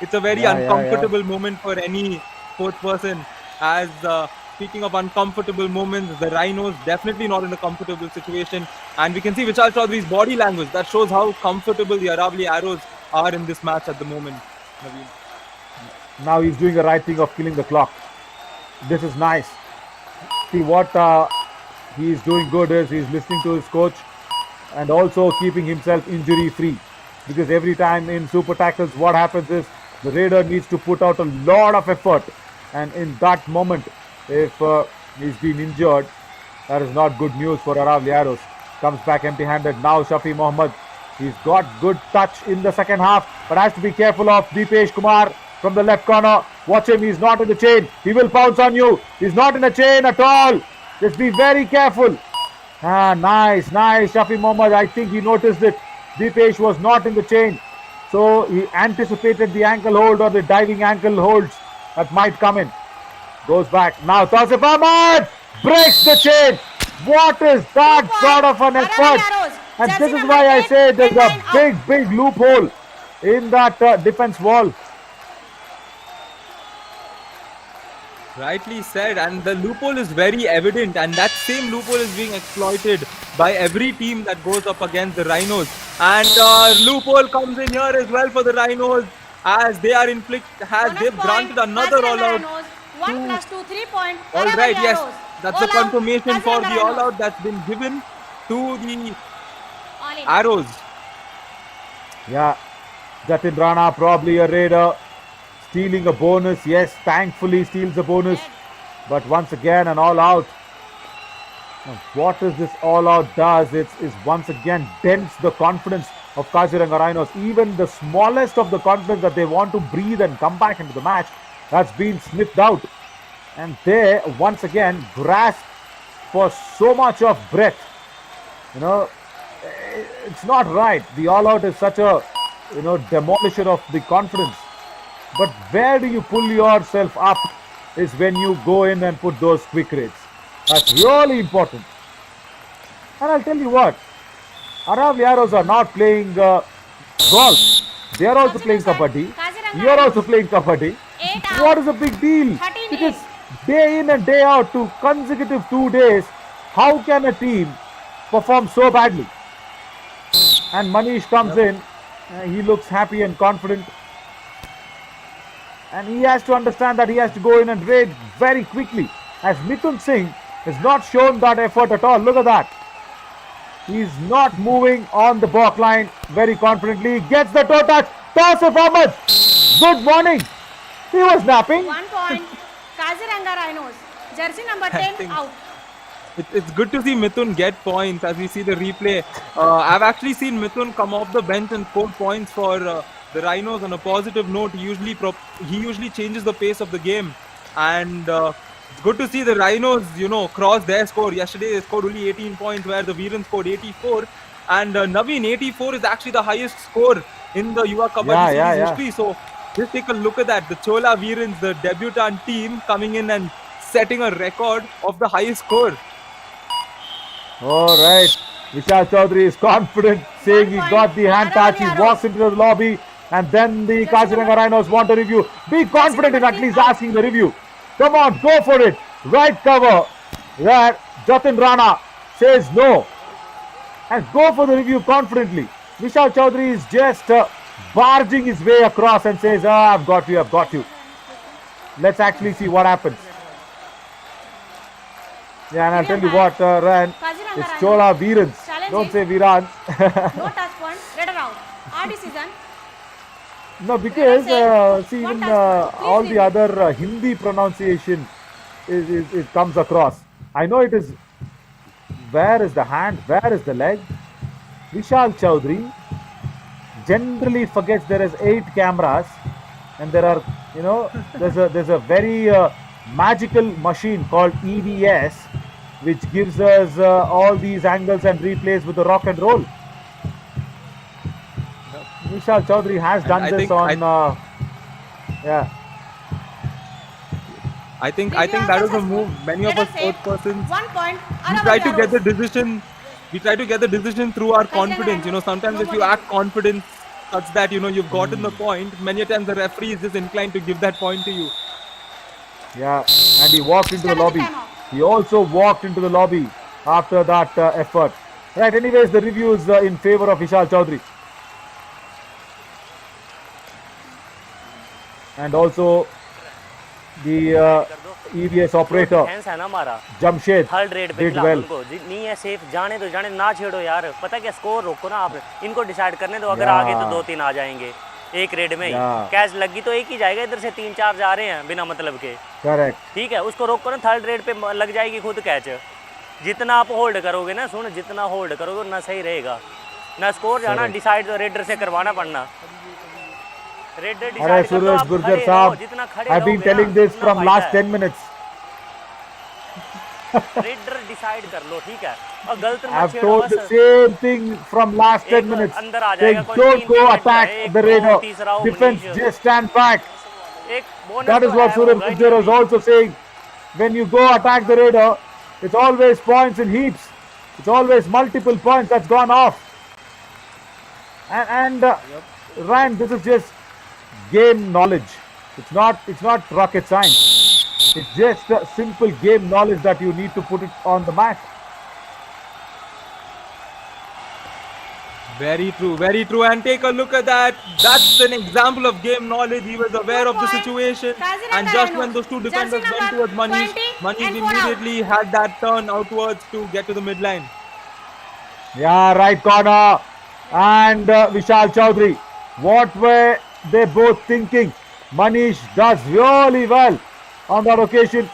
it's a very uncomfortable moment for any sports person. As speaking of uncomfortable moments, the Rhinos definitely not in a comfortable situation, and we can see Vishal Chaudhary's body language that shows how comfortable the Aravalli arrows are in this match at the moment. Naveen. Now he's doing the right thing of killing the clock. This is nice. See what he's doing good is he's listening to his coach. and also keeping himself injury free. Because every time in super tackles, what happens is the raider needs to put out a lot of effort, and in that moment, if he's been injured, that is not good news for Aravalli. Comes back empty-handed. Now Shafi Mohammed. He's got good touch in the second half, but has to be careful of Dipesh Kumar from the left corner. Watch him. He's not in the chain. He will pounce on you. He's not in the chain at all. Just be very careful. Nice. Shafi Mohammed. I think he noticed it. Dipesh was not in the chain. So he anticipated the ankle hold or the diving ankle holds that might come in. Goes back. Now Tausif Ahmed breaks the chain. What is that sort of an effort? And this is why I say there's a big loophole in that defense wall. Rightly said, and the loophole is very evident, and that same loophole is being exploited by every team that goes up against the Rhinos. And loophole comes in here as well for the Rhinos, as they are they've granted another all-out. 1 + 2, 3 point. All right, yes, that's the All out. confirmation for the Kaziranga all-out that's been given to the All in. Arrows. Yeah, Jatin Rana probably a raider stealing a bonus. Yes, thankfully steals a bonus, but once again an all-out. What is this all-out does? Is once again dents the confidence of Kaziranga Rhinos. Even the smallest of the confidence that they want to breathe and come back into the match, that's been sniffed out. And they once again grasp for so much of breath. You know, it's not right. The all-out is such a, demolisher of the confidence. But where do you pull yourself up is when you go in and put those quick rates. That's really important. And I'll tell you what, Aravalli are not playing golf. They are also playing kabaddi. You are also playing kabaddi. What is the big deal? Because day in and day out, to consecutive 2 days, how can a team perform so badly? And Manish comes in, he looks happy and confident. And he has to understand that he has to go in and raid very quickly. As Mithun Singh has not shown that effort at all. Look at that. He's not moving on the back line very confidently. He gets the toe touch. Tausif Ahmed. Good morning. He was napping. 1 point. Kaziranga Rhinos. Jersey number 10 out. It's good to see Mithun get points as we see the replay. I've actually seen Mithun come off the bench and score points for the Rhinos on a positive note. He usually changes the pace of the game, and it's good to see the Rhinos, cross their score. Yesterday they scored only 18 points, where the Veerans scored 84, and Naveen, 84 is actually the highest score in the Yuva Kabaddi series history. So just take a look at that. The Chola Veerans, the debutant team, coming in and setting a record of the highest score. All right. Vishal Chaudhary is confident, saying he got the hand touch. He walks into the lobby, and then the Kaziranga Rhinos want a review. Be confident in at least asking the review. Come on, go for it. Right cover. Where Jatin Rana says no. And go for the review confidently. Vishal Chaudhary is just barging his way across and says, I've got you. Let's actually see what happens. Yeah, and I'll tell you what, Ryan, it's Chola Veerans. Don't say Veerans. No touch point. Red out. Our decision. No, because see, in all the other Hindi pronunciation it comes across. I know it is, where is the hand, where is the leg? Vishal Chaudhary generally forgets there is 8 cameras, and there are, there's a very magical machine called EVS, which gives us all these angles and replays with the rock and roll. Vishal Chaudhary has done this on. Yeah. I think that was a move. Many of us sports persons, 1 point. we try to get the decision. We try to get the decision through our confidence. Sometimes if you act confident such that you've gotten the point, many times the referee is just inclined to give that point to you. Yeah, and he walked into the lobby. He also walked into the lobby after that effort. Right, anyways, the review is in favor of Vishal Chaudhary. And also the EVS operator defence है ना हमारा Jamshed third red पे did खिला well. उनको नहीं है safe जाने दो ना छेड़ो यार पता क्या स्कोर रोको ना आप इनको डिसाइड करने दो अगर Yeah. आगे तो 2-3 आ जाएंगे एक रेड में ही Yeah. कैच लगी तो एक ही जाएगा इधर से 3-4 जा रहे हैं बिना मतलब के Correct. ठीक है उसको रोको ना थर्ड रेड पे लग जाएगी खुद कैच जितना आप होल्ड करोगे ना सुन जितना होल्ड करोगे उतना सही रहेगा ना स्कोर जाना डिसाइड तो रेडर से करवाना पड़ना रेडर Alright, डिसाइड कर दो Suraj आप Gurjar खड़े रहो Saab, जितना खड़े I've been रहोगे ना, telling this उतना from फायदा last है। 10 minutes. रेडर डिसाइड कर लो ठीक है और गलत मत I've छेड़ो told the बस same thing from last 10 एक minutes. अंदर आ Saying जाएगा कोई don't 3 go विकेट attack एक the दो Raider. तीसरा हो Defense Manish just stand back. एक बोनस That is तो what है Suraj होगा ही Gurjar is नहीं also saying. When you go attack the Raider, it's always points in heaps. It's always multiple points that's gone off. And Ryan, this is just game knowledge. It's not rocket science. It's just a simple game knowledge that you need to put it on the mat. Very true. And take a look at that. That's an example of game knowledge. He was aware Good of the point. situation. Kaziranga And just Rhinos. when those two Jersey defenders went number towards Manish, 20 Manish and 4 out. immediately had that turn outwards to get to the midline. Yeah, right corner. And Vishal Chaudhary. What were they both thinking? Manish does really well on that occasion.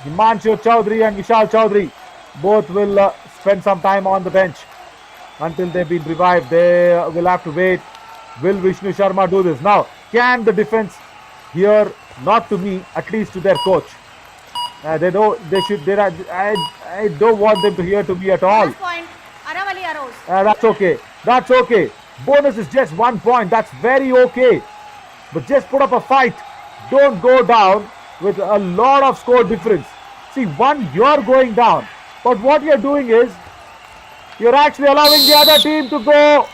Himanshu Chaudhary and Vishal Chaudhary both will spend some time on the bench until they've been revived. They will have to wait. Will Vishnu Sharma do this? Now, can the defense here, not to me, at least to their coach? They don't. They should. They are, I don't want them to hear to me at all. Last point, Aravalli arrows. That's okay. That's okay. Bonus is just 1 point. That's very okay. But just put up a fight. Don't go down with a lot of score difference. See, one, you're going down. But what you're doing is, you're actually allowing the other team to go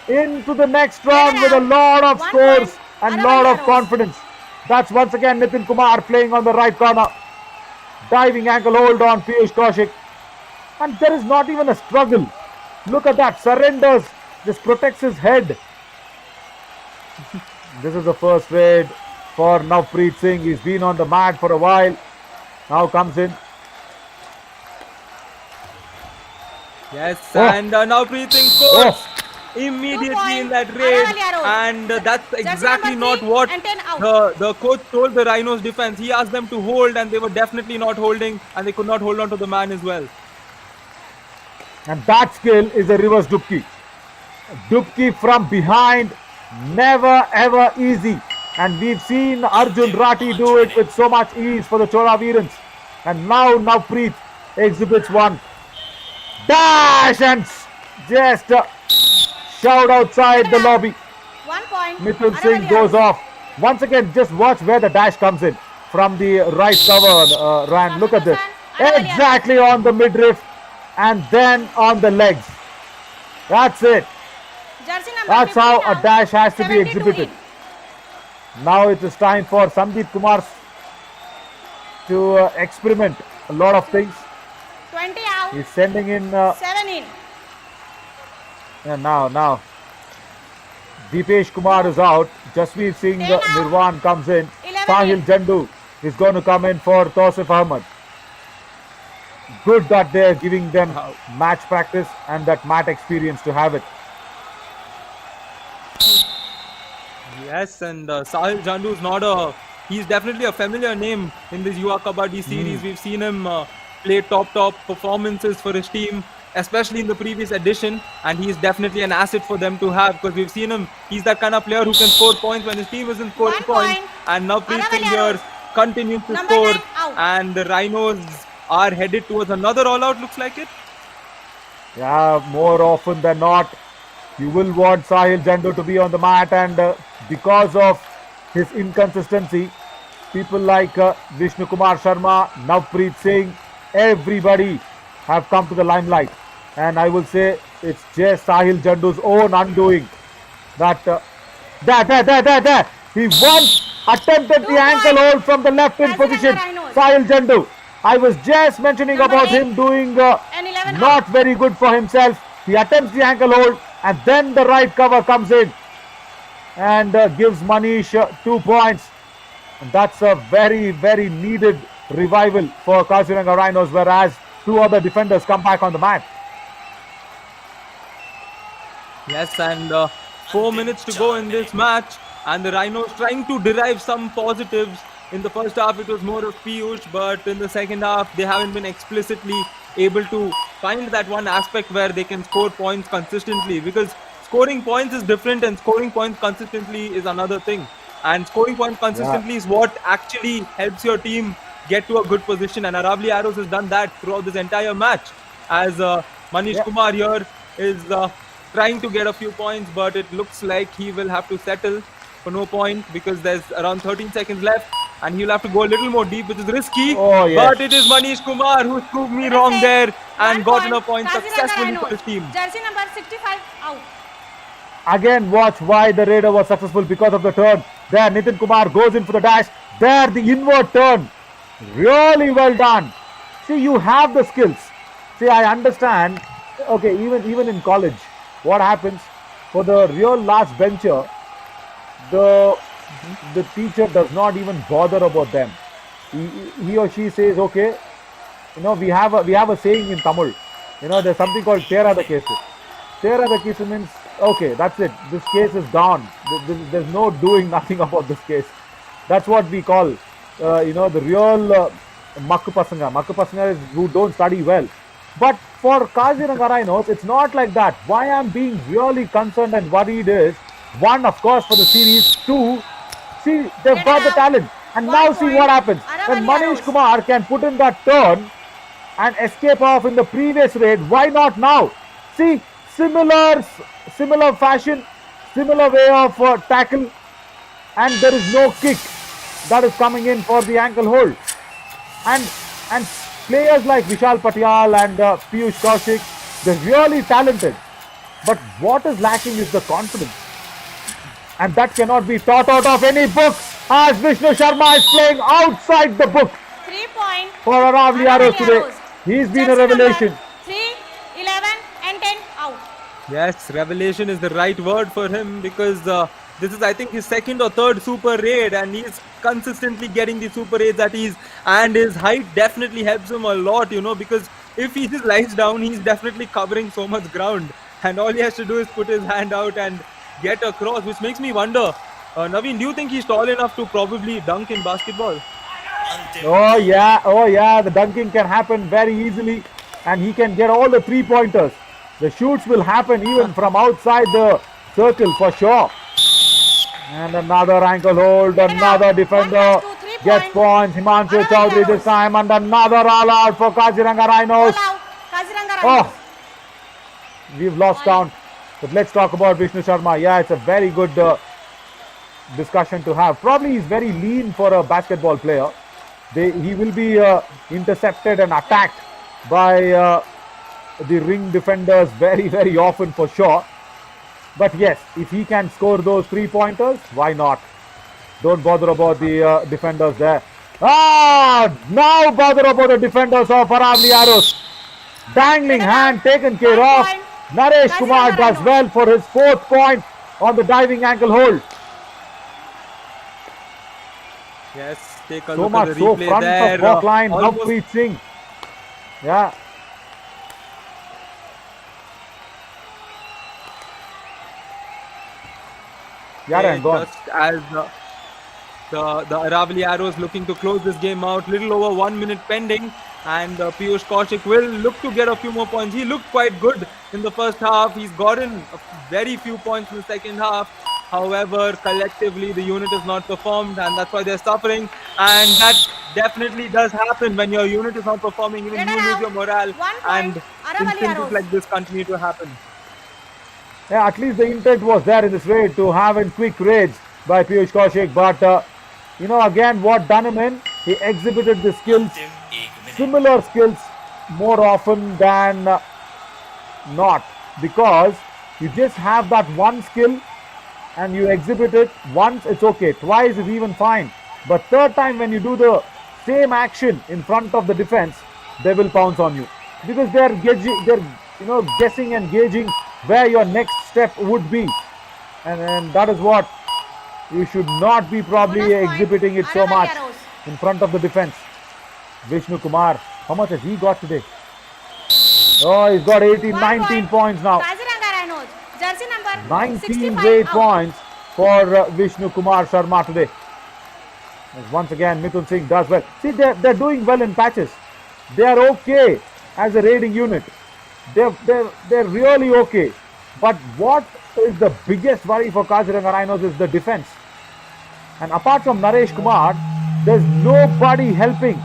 into the next round with a lot of 1 scores point. and Aravalli lot of arrows. confidence. That's once again Nitin Kumar playing on the right corner. Diving ankle hold on Piyush Kaushik. And there is not even a struggle. Look at that. Surrenders. Just protects his head. This is the first raid for Navpreet Singh. He's been on the mat for a while. Now comes in. Yes, Oh. and now Singh scores immediately in that raid, Aravalli arrows. and that's Jersey exactly number not 3 what and 10 out. the coach told the Rhinos defense. He asked them to hold, and they were definitely not holding, and they could not hold on to the man as well. And that skill is a reverse dupki. Dupki from behind, never ever easy. And we've seen Arjun Rati do it with so much ease for the Chola Veerans. And now Navpreet exhibits one. Dash and just shout outside the lobby. 1 point. Mithun Singh Aravalli goes arrows. off. Once again, just watch where the dash comes in. From the right cover, Ryan. Look at this. Exactly on the midriff and then on the legs. That's it. Jersey number That's 15 how a out. dash has to be 72 exhibited. in. Now it is time for Sandeep Kumar to experiment a lot of things. 20 out. He's sending in 7 in. now. Deepesh Kumar is out. Jasmeet Singh 10 out. Nirwan comes in. 11 Sahil in. Jandu is going to come in for Tausif Ahmed. Good that they're giving them match practice and that mat experience to have it. Yes, and Sahil Jandu is he's definitely a familiar name in this Yuva Kabaddi series. We've seen him play top performances for his team, especially in the previous edition, and he's definitely an asset for them to have because we've seen him. He's that kind of player who can score points when his team isn't scoring 1 points. point. And now Preet Singh Aravalli here arrows. continues to Number score, 9 out. and the Rhinos are headed towards another all-out. Looks like it. Yeah, more often than not, you will want Sahil Jandu to be on the mat, and because of his inconsistency, people like Vishnu Kumar Sharma, Navpreet Singh, everybody have come to the limelight. And I will say it's just Sahil Jandu's own undoing. That there. He once attempted the 2 ankle points. hold from the left in Kaziranga position. Rhinos. Sahil Jandu. I was just mentioning Number about 8 him doing and 11 not very good for himself. He attempts the ankle hold and then the right cover comes in and gives Manish 2 points. And that's a very, very needed revival for Kaziranga Rhinos, whereas two other defenders come back on the mat. Yes, and 4 minutes to go in this match, and the Rhinos trying to derive some positives. In the first half, it was more of Piyush, but in the second half, they haven't been explicitly able to find that one aspect where they can score points consistently, because scoring points is different and scoring points consistently is another thing. And scoring points consistently is what actually helps your team get to a good position, and Aravalli Arrows has done that throughout this entire match, as Manish Kumar here is trying to get a few points, but it looks like he will have to settle for no point because there's around 13 seconds left and he'll have to go a little more deep, which is risky. Oh, yes. But it is Manish Kumar who proved me wrong there and gotten a point successfully for his team. Jersey number 65 out. Again, watch why the Raider was successful, because of the turn. There, Nitin Kumar goes in for the dash. There, the inward turn. Really well done. See, you have the skills. See, I understand. Okay, even in college, what happens for the real last bencher, the teacher does not even bother about them. He or she says, okay, we have a saying in Tamil. There's something called Tera the case. Tera the case means, okay, that's it. This case is gone. There's no doing nothing about this case. That's what we call, the real Makku Pasanga. Makku Pasanga is who don't study well. But for Kaziranga Rhinos, it's not like that. Why I'm being really concerned and worried is, one, of course, for the series. Two, see, they've got the talent. And now see what happens. When Manish Kumar can put in that turn and escape off in the previous raid, why not now? See, similar fashion, similar way of tackle, and there is no kick that is coming in for the ankle hold. And players like Vishal Patyal and Piyush Kaushik, they're really talented. But what is lacking is the confidence. And that cannot be taught out of any book, as Vishnu Sharma is playing outside the book 3 point for Aravalli Arrows today. He's been a revelation. 3, 11 and 10 out. Yes, revelation is the right word for him, because this is, I think, his second or third super raid, and he's consistently getting the super raids that and his height definitely helps him a lot, because if he just lies down, he's definitely covering so much ground, and all he has to do is put his hand out and get across, which makes me wonder, Naveen, do you think he's tall enough to probably dunk in basketball? Oh yeah, the dunking can happen very easily, and he can get all the 3-pointers. The shoots will happen even from outside the circle for sure. And another ankle hold, another defender gets points. Himanshu Chaudhary this time, and another all out for Kaziranga Rhinos. Kaziranga Rhinos. Oh, we've lost count. But let's talk about Vishnu Sharma. Yeah, it's a very good discussion to have. Probably he's very lean for a basketball player. He will be intercepted and attacked by the ring defenders very, very often for sure. But yes, if he can score those 3-pointers, why not? Don't bother about the defenders there. Now bother about the defenders of Aravalli Arrows. Dangling hand taken care of. Naresh Kumar does well for his 4th point on the diving ankle hold. Yes, take a So look much at the so replay front there. of block line, Almost- Hampi Singh. Yeah. Yeah, go on. Just as the Aravalli Arrows looking to close this game out, little over 1 minute pending, and Piyush Kaushik will look to get a few more points. He looked quite good in the first half. He's gotten very few points in the second half. However, collectively the unit is not performed, and that's why they're suffering. And that definitely does happen when your unit is not performing. Even you lose your morale, 1 point, and Aravalli instances Arrows. like this continue to happen. Yeah, at least the intent was there in this raid to have in quick raids by Piyush Kaushik. But, again, what done him in, he exhibited the skills, similar skills more often than not. Because you just have that one skill and you exhibit it once, it's okay. Twice is even fine. But third time when you do the same action in front of the defense, they will pounce on you. Because they're guessing and gauging where your next step would be, and that is what You should not be probably Bonus point, exhibiting it so Aravalli much Arrows. in front of the defense. Vishnu Kumar, how much has he got today? Oh, he's got 18, 1 19 point, points now. Kaziranga Rhinos. Jersey number 19 65 great out. points for Vishnu Kumar Sharma today. As once again, Mithun Singh does well. See, they're doing well in patches. They are okay as a raiding unit. They're really okay. But what is the biggest worry for Kaziranga Rhinos is the defense. And apart from Naresh Kumar, there's nobody helping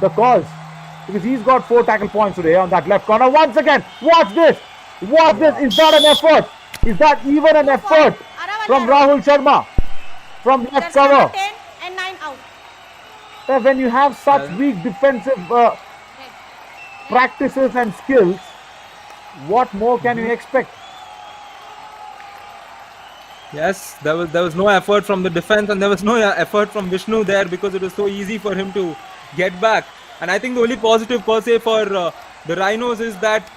the cause. Because he's got 4 tackle points today on that left corner. Once again, watch this. Watch this. Is that an effort? Is that even an effort from Rahul Sharma? From left Jersey number cover. 10 and 9 out. When you have such weak defensive practices and skills, what more can you expect? Yes, there was no effort from the defense, and there was no effort from Vishnu there because it was so easy for him to get back. And I think the only positive per se for the Rhinos is that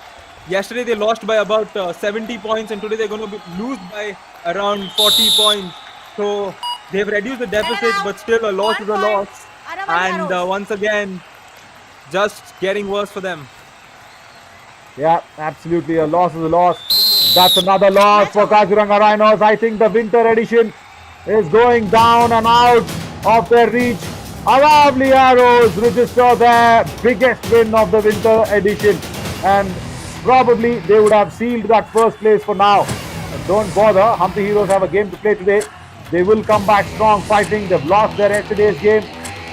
yesterday they lost by about 70 points, and today they're going to lose by around 40 points. So they've reduced the deficit, but still a loss is a 1 point, loss. Aravalli And Arrows. once again, just getting worse for them. Yeah, absolutely. A loss is a loss. That's another loss for Kaziranga Rhinos. I think the winter edition is going down and out of their reach. Aravalli Arrows register their biggest win of the winter edition. And probably they would have sealed that first place for now. But don't bother. Hampi Heroes have a game to play today. They will come back strong fighting. They've lost their yesterday's game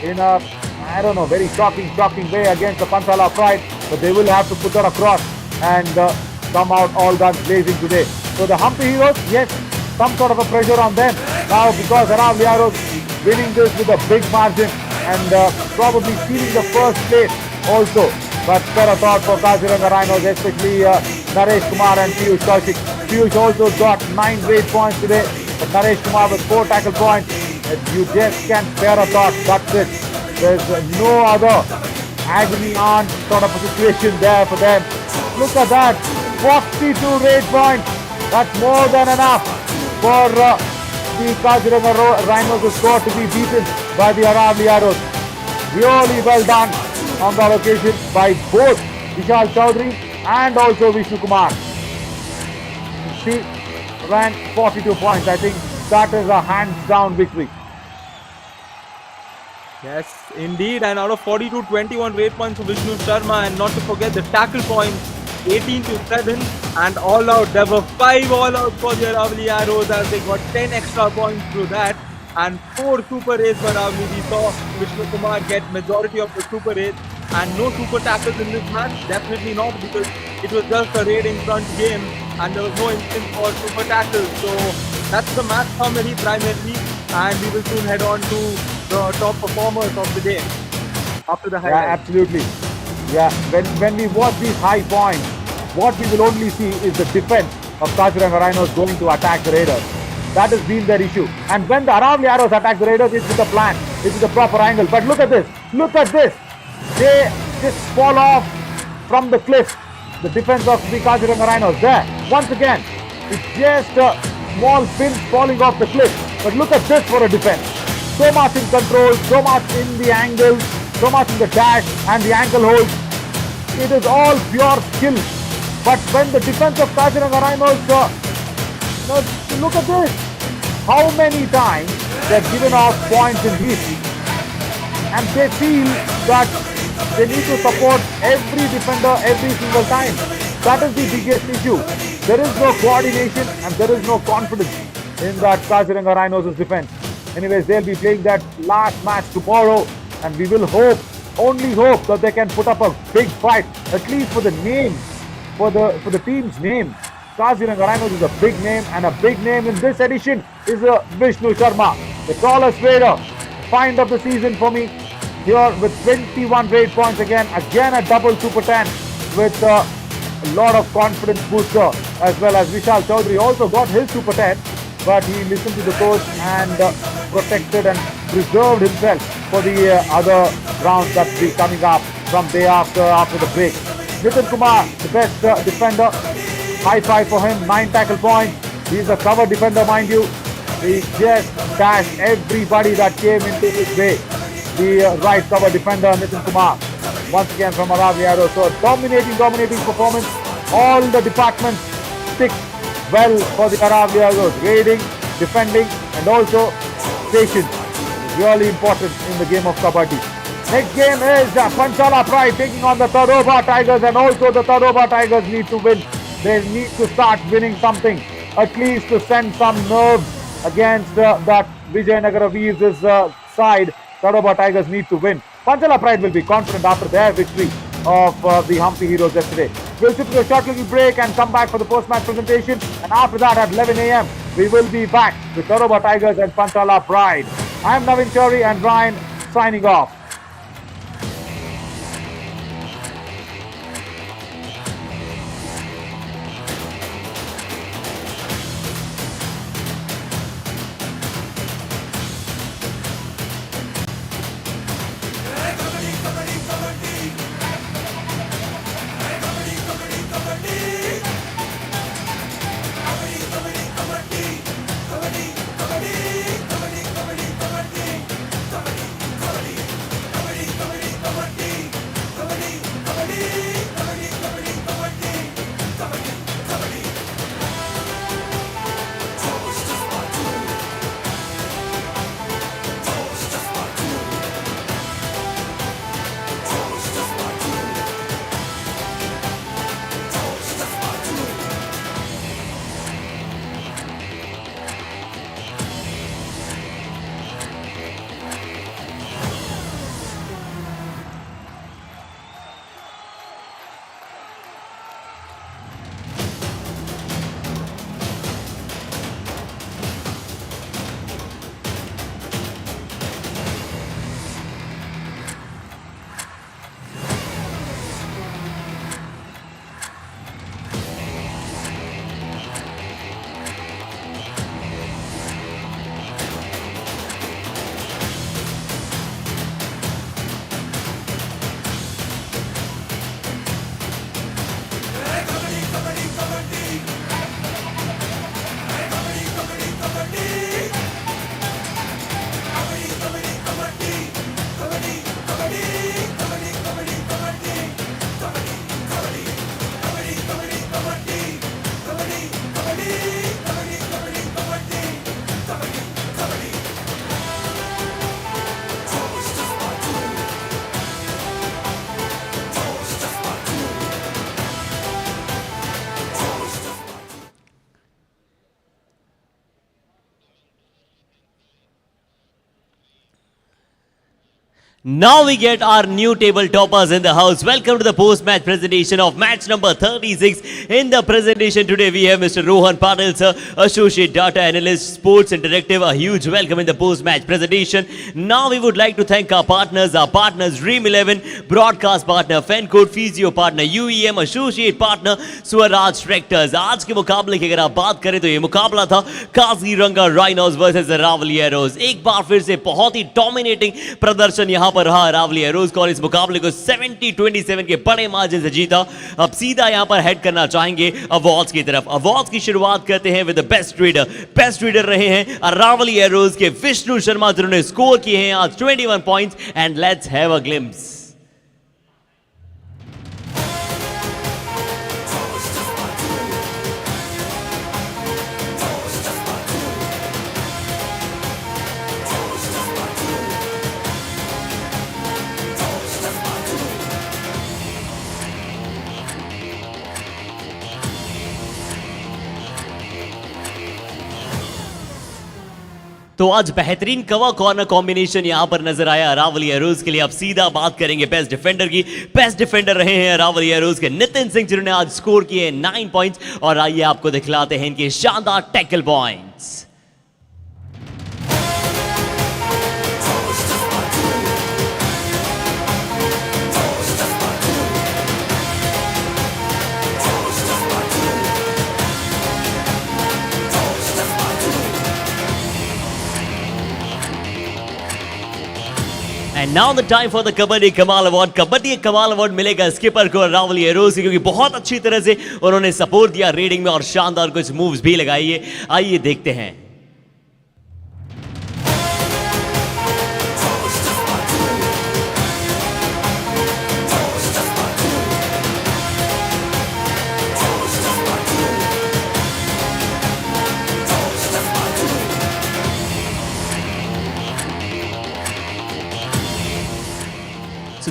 in a, I don't know, very shocking way against the Panchala Pride. But they will have to put that across and come out all guns blazing today. So the Hampi Heroes, yes, some sort of a pressure on them now because Aravalli Arrows winning this with a big margin and probably stealing the first place also. But spare a thought for Kaziranga Rhinos, especially Naresh Kumar and Piyush Kaushik. Piyush also got 9 great points today, but Naresh Kumar with 4 tackle points. You just can't spare a thought, that's it. There's no other agony aunt sort of a situation there for them. Look at that, 42 great points. That's more than enough for the Kaziranga Rhinos score to be beaten by the Aravalli Arrows. Really well done on that occasion by both Vishal Chaudhary and also Vishnu Kumar. He ran 42 points. I think that is a hands-down victory. Yes, indeed. And out of 42, 21 great points for Vishnu Sharma, and not to forget the tackle points, 18-7, and all out. There were 5 all out for the Aravalli Arrows as they got 10 extra points through that, and 4 super raids for Aravalli. We saw Vishnu Kumar get majority of the super raids, and no super tackles in this match. Definitely not, because it was just a raid in front game, and there was no instance for super tackles. So that's the match summary primarily, and we will soon head on to the top performers of the day after the Yeah, highlights. absolutely. Yeah, when we watch these high points, what we will only see is the defense of Kaziranga Rhinos going to attack the Raiders. That has been their issue. And when the Aravalli Arrows attack the Raiders, it's with a plan. It's with a proper angle. But look at this. Look at this. They just fall off from the cliff. The defense of the Kaziranga Rhinos. There. Once again, it's just a small pin falling off the cliff. But look at this for a defense. So much in control, so much in the angles, so much in the dash and the ankle holds. It is all pure skill. But when the defense of Kaziranga Rhinos, look at this. How many times they've given off points in heat. And they feel that they need to support every defender every single time. That is the biggest issue. There is no coordination and there is no confidence in that Kaziranga Rhinos' defense. Anyways, they'll be playing that last match tomorrow, and we will hope, only hope, that they can put up a big fight, at least for the name, for the team's name. Kaziranga Rhinos is a big name, and a big name in this edition is Vishnu Sharma, the tallest raider. Find of the season for me here with 21 great points again a double super 10 with a lot of confidence booster, as well as Vishal Chaudhary also got his super 10, but he listened to the coach and protected and preserved himself for the other rounds that will be coming up from day after the break. Nitin Kumar, the best defender. High five for him, 9 tackle points. He's a cover defender, mind you. He just dashed everybody that came into his way. The right cover defender Nitin Kumar once again from Aravalli. So dominating performance. All the departments stick well for the Aravalli. Raiding, defending and also patience. Really important in the game of Kabaddi. Next game is Panchala Pride taking on the Tadoba Tigers, and also the Tadoba Tigers need to win. They need to start winning something, at least to send some nerves against that Vijayanagara Veers' side. Tadoba Tigers need to win. Panchala Pride will be confident after their victory of the Hampi Heroes yesterday. We'll sit to a short little break and come back for the post-match presentation. And after that at 11 a.m. we will be back with Tadoba Tigers and Panchala Pride. I am Navin Chowri and Ryan signing off. Now we get our new table toppers in the house. Welcome to the post-match presentation of match number 36. In the presentation today, we have Mr. Rohan Patil, sir, Associate Data Analyst, Sports and Directive. A huge welcome in the post-match presentation. Now we would like to thank our partners, Dream 11, Broadcast Partner, Fencode, Physio Partner, UEM, Associate Partner, Swaraj Tractors. आज के मुकाबले की अगर आप बात करें तो ये मुकाबला था Kaziranga rhinos versus Aravalli arrows. एक बार फिर से बहुत ही डोमिनेटिंग प्रदर्शन यहाँ पर रहा अरावली एरोज को और इस मुकाबले को 70-27 के बड़े मार्जिन से जीता। अब सीधा यहाँ पर हेड करना चाहेंगे अवार्ड्स की तरफ। अवार्ड्स की शुरुआत करते हैं with the best reader. Best reader रहे हैं अरावली एरोज के विष्णु शर्मा जिन्होंने स्कोर किए हैं आज 21 points. And let's have a glimpse. तो आज बेहतरीन कवर कॉर्नर कॉम्बिनेशन यहां पर नजर आया अरावली एरोज के लिए। अब सीधा बात करेंगे बेस्ट डिफेंडर की। बेस्ट डिफेंडर रहे हैं अरावली एरोज के नितिन सिंह जिन्होंने आज स्कोर किए 9 पॉइंट्स। और आइए आपको दिखलाते हैं इनके शानदार tackle points. And now the time for the Kabaddi Kamal Award. Kabaddi कमाल अवार्ड मिलेगा स्किपर को अरावली एरोज क्योंकि बहुत अच्छी तरह से उन्होंने सपोर्ट दिया रेडिंग में और शानदार कुछ मूव्स भी लगाई है। आइए देखते हैं।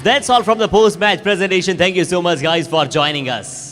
that's all from the post-match presentation. Thank you so much, guys, for joining us.